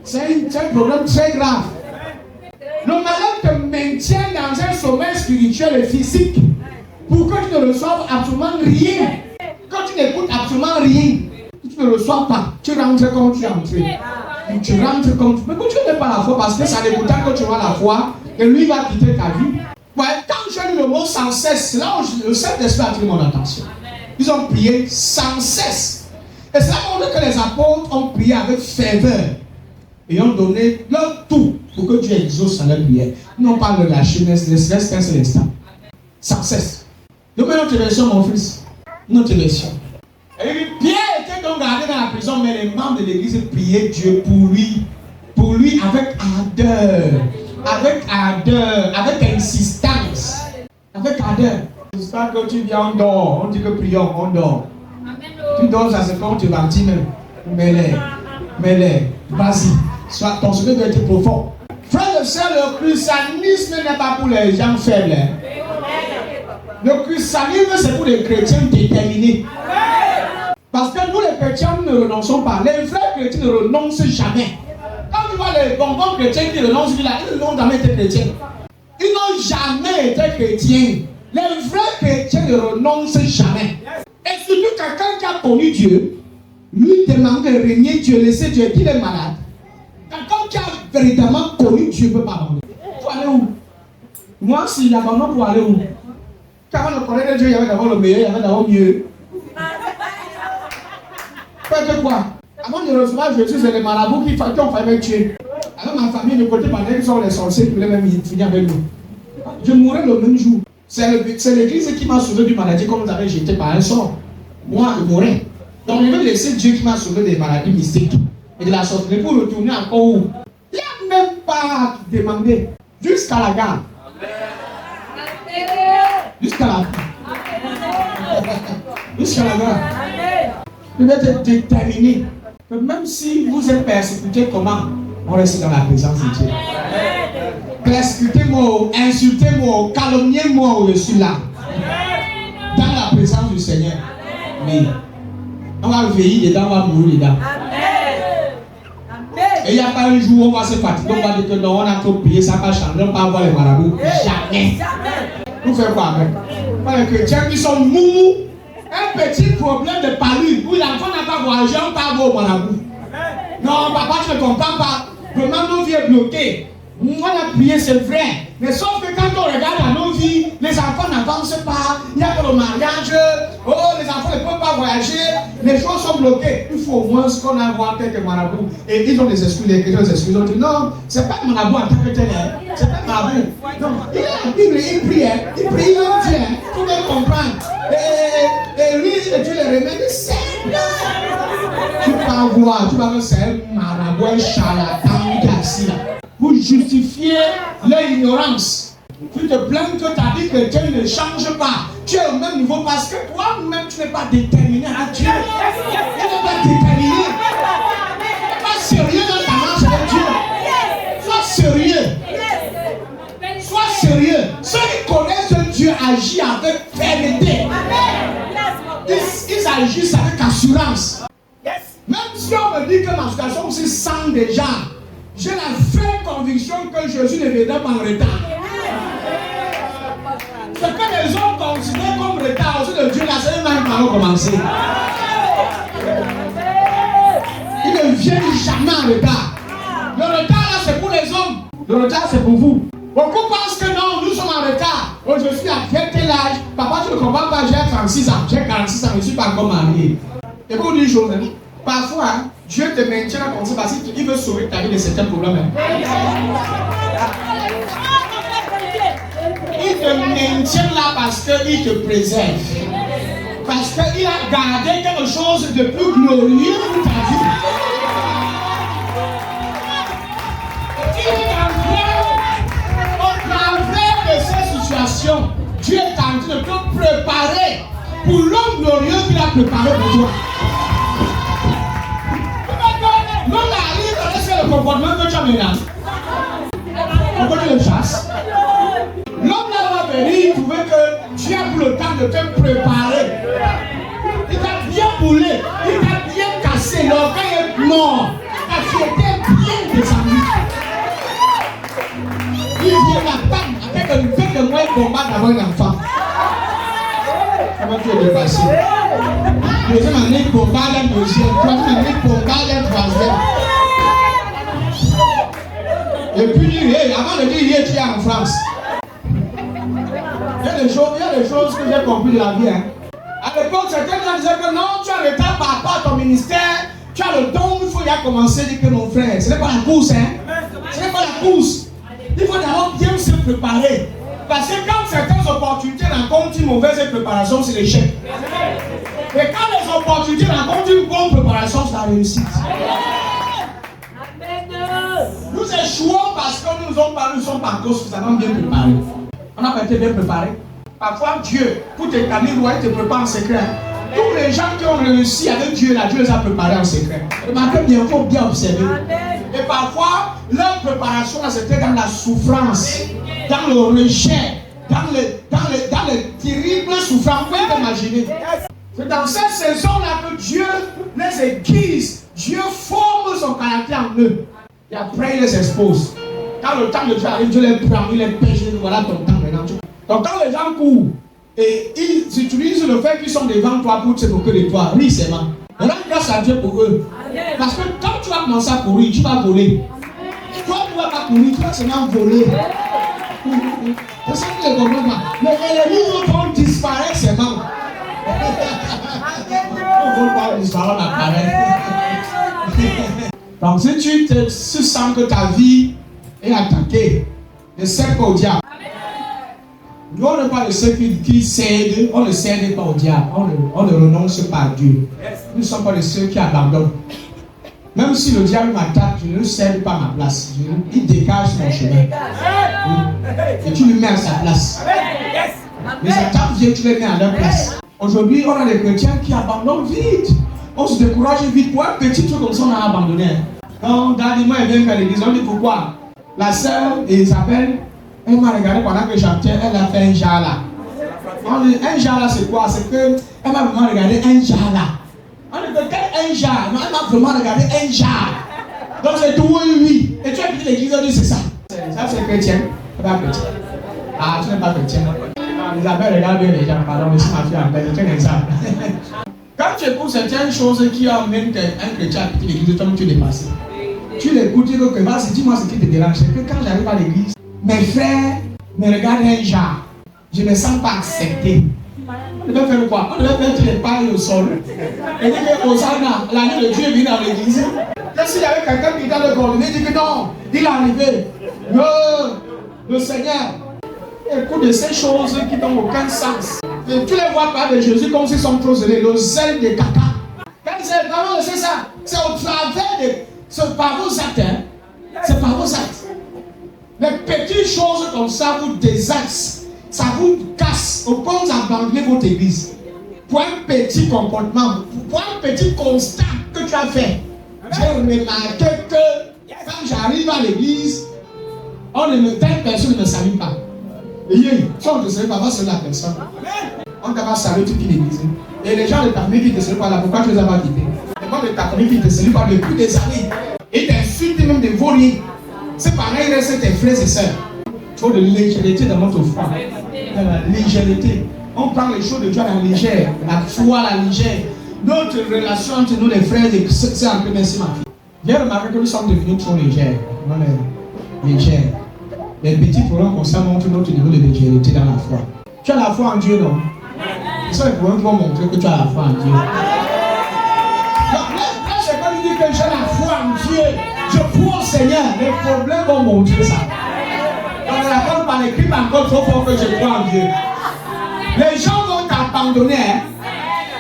C'est un problème très grave. Le malheur te maintient dans un sommeil spirituel et physique pour que tu ne reçoives absolument rien. Quand tu n'écoutes absolument rien, tu ne reçois pas. Tu rentres comme tu es entré. Tu rentres comme tu... Mais quand tu n'as pas la foi, parce que ça n'écoute que tu as la foi, et lui va quitter ta vie. Quand j'ai lu le mot sans cesse, c'est là où le Saint-Esprit a attiré mon attention. Ils ont prié sans cesse. Et c'est là qu'on voit que les apôtres ont prié avec ferveur. Et ont donné leur tout pour que Dieu exauce à leur prière. Ils n'ont pas relâché, mais laisse qu'un seul instant. Sans cesse. Donc, notre version, mon fils. Notre version. Et Pierre était donc gardé dans la prison, mais les membres de l'église priaient Dieu pour lui avec ardeur, avec insistance, avec ardeur. C'est pas que tu viens, on dort, on dit que prions, on dort. Tu dors, ça c'est quand tu vas dire, mais vas-y. Soit ton sommeil doit être profond. Frère et sœur, le christianisme n'est pas pour les gens faibles. Le christianisme, c'est pour les chrétiens déterminés. Parce que nous les chrétiens, nous ne renonçons pas. Les vrais chrétiens ne renoncent jamais. Quand tu vois les bonbons chrétiens qui renoncent, ils n'ont jamais été chrétiens. Ils n'ont jamais été chrétiens. Les vrais chrétiens ne renoncent jamais. Et surtout quelqu'un qui a connu Dieu, lui demande de régner Dieu, laisser Dieu, qu'il est malade. Quelqu'un qui a véritablement connu Dieu ne peut pas abandonner. Pour aller où? Moi, si j'abandonne, pour aller où? Quand on connaît Dieu, il y avait d'abord le meilleur, il y avait d'abord le mieux. Faites quoi? Avant de recevoir Jésus, c'est les marabouts qui ont failli me tuer. Alors ma famille de côté, pendant qu'ils sont les sorciers, ils voulaient même finir avec nous. Je mourrais le même jour. C'est l'église qui m'a sauvé d'une maladie comme vous avez jeté par un sort. Moi, je mourrais. Donc je vais laisser Dieu qui m'a sauvé des maladies mystiques. Et de la sortie pour retourner encore où? Il n'y a même pas demandé. Jusqu'à la gare. Jusqu'à la gare. Jusqu'à la gare. Je vais être déterminé que même si vous êtes persécuté, comment on reste dans la présence de Dieu. Persécutez-moi, insultez-moi, calomniez-moi, je suis là. Dans la présence du Seigneur. Mais on va veiller dedans, on va mourir dedans. Et il n'y a pas un jour où on va se fatiguer, on va dire que non, on a trop payé, ça va changer, on va avoir les marabouts. Jamais. Vous faites quoi avec? Les chrétiens qui sont mous. Un petit problème de parure où l'enfant n'a pas voyagé, on part voir au marabout. Non, papa, tu ne comprends pas. Vraiment, nos vies sont bloquées. On a prié, c'est vrai. Mais sauf que quand on regarde à nos vies, les enfants n'avancent pas. Il n'y a pas de mariage. Oh, les enfants ne peuvent pas voyager. Les choses sont bloquées. Il faut au moins qu'on a voir quelques marabouts. Et ils ont des excuses, les chrétiens des excuses. Ils ont dit non, c'est pas un marabout en tant que tel. C'est pas un marabout. Non, il a la Bible, il prie. Il prie, il aime Dieu. Il faut bien comprendre. Et lui, Dieu les remèdes, c'est tu vas voir, tu vas voir, c'est un marabout, un charlatan qui est assis là. Pour justifier leur ignorance. Tu te plains que ta vie chrétienne ne change pas. Tu es au même niveau parce que toi-même, tu n'es pas déterminé à Dieu. Tu n'es pas déterminé. Tu n'es pas sérieux dans ta marche avec Dieu. Sois sérieux. Sois sérieux. Ceux qui connaissent Dieu agissent avec fermeté. Ils agissent avec assurance. Même si on me dit que ma situation aussi sent déjà, j'ai la ferme conviction que Jésus ne viendra pas en retard. Ce que les hommes considèrent comme retard, aussi de Dieu, là, c'est même pas commencer. Ils ne viennent jamais en retard. Le retard, là, c'est pour les hommes. Le retard, c'est pour vous. Beaucoup pensent que non, nous sommes en retard. Oh, je suis à tel âge. Papa, tu ne comprends pas, j'ai 36 ans. J'ai 46 ans, je ne suis pas encore marié. Et pour dire une chose, hein, parfois, Dieu te maintient comme ça parce qu'il veut sauver ta vie de certains problèmes. Il te maintient là parce qu'il te préserve. Parce qu'il a gardé quelque chose de plus glorieux pour ta vie. Il est au travers de ces situations, Dieu est en train de te préparer pour l'homme glorieux qu'il a préparé pour toi. L'homme arrive, laisse le comportement que tu as maintenant. Pourquoi tu le chasses? L'homme là va venir trouver que tu as pris le temps de te préparer. Il t'a bien boulé, il t'a bien cassé, l'orgueil est mort. Ta fierté est bien descendue. Il vient la femme avec une fête de moins combat d'avoir un enfant. Comment tu es dépassé? Deuxième année, combat d'un deuxième. Troisième année, combat d'un troisième. Et puis, avant de dire, tu es en France. Il y a des choses que j'ai compris de la vie. Hein. À l'époque, certains gens disaient que non, tu as le temps par rapport à ton ministère, tu as le don, il faut y commencer, dire que mon frère, ce n'est pas la course. Hein. Ce n'est pas la course. Il faut d'abord bien se préparer. Parce que quand certaines opportunités rencontrent une mauvaise préparation, c'est l'échec. Et quand les opportunités rencontrent une bonne préparation, c'est la réussite. Nous échouons parce que nous ne sommes pas encore suffisamment bien préparés. On n'a pas été bien préparés. Parfois, Dieu, pour t'établir, il te prépare en secret. Tous les gens qui ont réussi avec Dieu, là, Dieu les a préparés en secret. Remarquez bien, il faut bien observer. Et parfois, leur préparation, c'était dans la souffrance, dans le rejet, dans les terribles souffrances. Vous pouvez imaginer. C'est dans cette saison-là que Dieu les aiguise, Dieu forme son caractère en eux. Et après, il les expose. Quand le temps de Dieu arrive, Dieu les prend, il les pêche, voilà ton temps maintenant. Donc quand les gens courent, et ils utilisent le fait qu'ils sont devant toi pour te moquer de toi, oui, c'est bon. Rends grâce à Dieu pour eux. Parce que quand tu vas commencer à courir, tu vas voler. Toi, tu ne vas pas courir, tu vas seulement voler. C'est ça que je ne comprends pas. Mais l'ennemi vont disparaître seulement. On ne veut pas disparaître, on apparaît. Donc si tu sens que ta vie est attaquée, ne cède pas au diable. Nous, on n'est pas de ceux qui cèdent, on ne cède pas au diable, on ne renonce pas à Dieu. Nous ne sommes pas de ceux qui abandonnent. Même si le diable m'attaque, je ne cède pas ma place. Il dégage mon chemin. Et tu le mets à sa place. Les attaques viennent, tu les mets à leur place. Aujourd'hui, on a des chrétiens qui abandonnent vite. On se décourage vite. Pour un petit truc comme ça, on a abandonné. Donc, dernièrement, elle vient faire l'église. On dit pourquoi? La sœur Isabelle, elle m'a regardé pendant que j'entends, elle a fait un jala. Un jala, c'est quoi? C'est que elle m'a vraiment regardé un jala. On dit que quel un jala? Elle m'a vraiment regardé un jala. Donc c'est tout oui. Et tu as dit l'église, on dit c'est ça. Ça c'est chrétien. C'est pas chrétien. Ah, tu n'es pas chrétien. Isabelle regarde bien les gens. Pardon, mais c'est ma fille en fait. C'est un exemple. Quand tu écoutes certaines choses qui amènent un chrétien à quitter l'église, toi tu es dépassé. Tu l'écoutes, tu dis que vas-y, dis-moi ce qui te dérange. C'est que quand j'arrive à l'église, mes frères me regardent un genre. Je ne me sens pas accepté. On devait faire quoi? On devait mettre les pailles au sol. Et dire que Hosanna, l'année de Dieu est venu dans l'église. Et s'il y avait quelqu'un qui était dans le corps, il dit que non, il est arrivé. Le Seigneur. Écoute de ces choses qui n'ont aucun sens. Et tu les vois pas de Jésus comme s'ils sont trop zélés. Le zèle de caca. Quand c'est vraiment, c'est ça. C'est au travers de. C'est par vos actes. Hein? C'est par vos actes. Les petites choses comme ça vous désaxent. Ça vous casse au point où vous abandonnez votre église. Pour un petit comportement, pour un petit constat que tu as fait. J'ai remarqué que quand j'arrive à l'église, telle personne ne me salue pas. Et si on ne te salue pas, va saluer la personne. On va saluer toute l'église. Et les gens de ta famille qui ne te saluent pas là, pourquoi tu les as pas quittés? Les gens de ta famille qui ne te saluent pas depuis des années. Et t'insultent même des vauriers. C'est pareil, c'est tes frères et sœurs. Il faut de légèreté dans notre foi. Dans la légèreté. On prend les choses de Dieu à la légère. La foi à la légère. Notre relation entre nous, les frères et sœurs, en merci ma fille. J'ai remarqué que nous sommes devenus trop légers. On est légers. Les petits problèmes comme ça montrent notre niveau de légèreté dans la foi. Tu as la foi en Dieu, non? Ce sont les problèmes qui vont montrer que tu as la foi en Dieu. Donc là, c'est quand il dit que j'ai la foi en Dieu, je prie au Seigneur, les problèmes vont montrer ça. Donc on raconte par les crimes encore trop fort que je crois en Dieu. Les gens vont t'abandonner. Hein?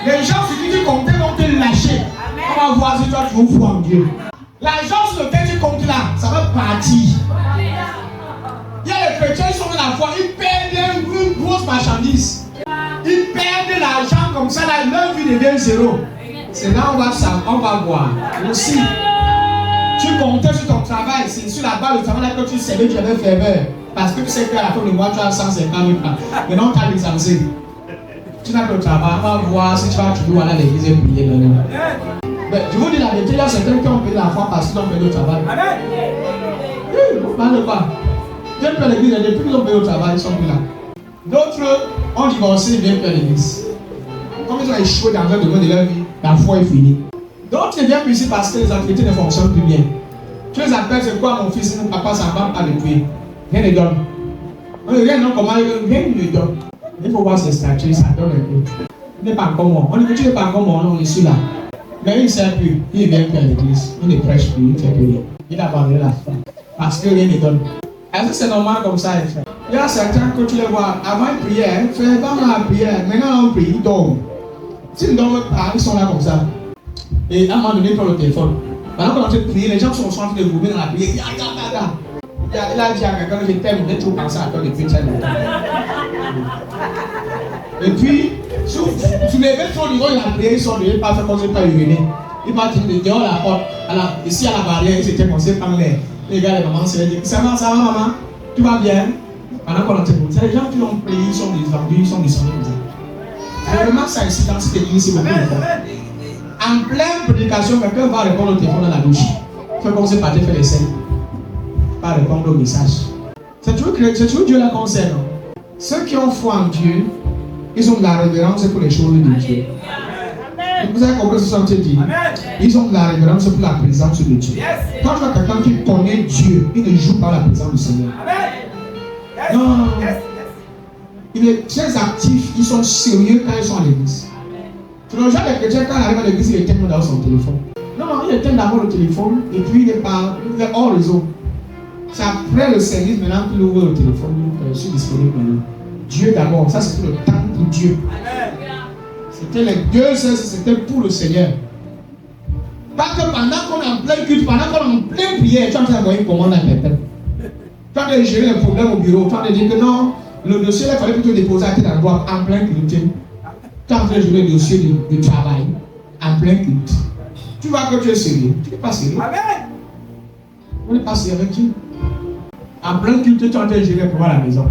Les gens, si tu comptes, vont te lâcher. On va voir si toi tu crois en Dieu. L'argent sur lequel tu comptes là, ça va partir. Il y a les chrétiens qui sont dans la foi, ils perdent une grosse marchandise. Ils perdent l'argent comme ça, là, leur vie devient zéro. C'est là on va voir. Aussi, tu comptais sur ton travail, c'est sur la base du travail que tu savais que tu avais ferveur. Parce que tu sais qu'à la fin du mois, tu as 150 000 francs. Maintenant, tu as licencié. Tu n'as pas le travail, on va voir si tu vas toujours aller à l'église et prier maintenant. Mais je vous dis la vérité, il y a certains qui ont payé la foi parce qu'ils ont payé le travail. Oui, vous parlez pas. Viens plus à l'église, depuis qu'ils ont payé le travail, ils sont plus là. D'autres ont divorcé, ils viennent plus à l'église. Comme ils ont échoué dans un domaine de leur vie, la foi est finie. D'autres ne viennent plus ici parce que les activités ne fonctionnent plus bien. Tu les appelles, c'est quoi mon fils, mon papa, ça ne va pas depuis. Rien ne donne. Rien non, comment rien ne donne. Il faut voir ses statuts, ça donne un peu. Il n'est pas encore mort. On dit que tu n'es pas encore mort, non, on est sur là. Mais il ne sert plus. Il ne vient plus à l'église. Il ne prêche plus, il ne fait plus rien. Il a abandonné la foi. Parce que rien ne donne. Est-ce que c'est normal comme ça, frère? Il y a certains que tu les vois, avant une prière, frère, pendant la prière, maintenant on prie, ils dorment. S'ils ne dorment pas, ils sont là comme ça. Et à un moment donné, ils prennent le téléphone. Pendant qu'on est en train de prier, les gens sont en train de vomir dans la prière. Il a dit à quelqu'un, je t'aime, je n'ai toujours pensé à toi depuis très longtemps. Et puis, si les gens sont niveau de la prière, ils sont pas fait comme ça, pas uriner. Ils partent dehors la porte, ici à la barrière, ils étaient commencés par l'air. Les gars, les mamans se disent, ça va maman, tu vas bien? Pendant qu'on a été c'est les gens qui ont prié, ils sont descendus comme ça. Mais vraiment, ça ici, dans cette église, c'est beaucoup de fois. En pleine prédication, quelqu'un va répondre au téléphone dans la douche. Fait qu'on s'est parti faire les scènes. Pas répondre au message. C'est toujours Dieu la concerne. Ceux qui ont foi en Dieu, ils ont de la révérence pour les choses de Dieu. Vous avez compris ce que je dis? Ils ont de la révérence pour la présence de Dieu. Quand je vois quelqu'un qui connaît Dieu, il ne joue pas la présence du Seigneur. Non. Il est très actif, ils sont sérieux quand ils sont à l'église. C'est le genre de chrétien, quand il arrive à l'église, il éteint dans son téléphone. Non, il éteint d'abord le téléphone et puis il est hors réseau. C'est après le service maintenant qu'il ouvre le téléphone. Je suis disponible maintenant. Dieu d'abord, ça c'était le temps pour Dieu. C'était les 2 heures, c'était pour le Seigneur. Pas que pendant qu'on est en plein culte, pendant qu'on est en pleine prière, tu es en train d'envoyer une commande à quelqu'un. Tu es en train de gérer les problèmes au bureau, tu es en train de dire que non, le dossier là, il fallait plutôt déposer à tel endroit en plein culte. Tu es en train de gérer le dossier de travail en plein culte. Tu vois que tu es sérieux. Tu n'es pas sérieux. Amen. On n'est pas sérieux avec qui? En plein culte, tu es en train de gérer pour à la maison.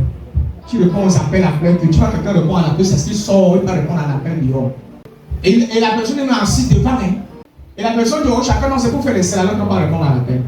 Tu réponds aux appels à plein culte. Tu vois quelqu'un répond à l'appel, c'est ce qu'il sort, il va répondre à l'appel dehors. Et la personne est assise devant. Et la personne dehors, chacun, non, c'est pour faire les salades qu'on va répondre à l'appel.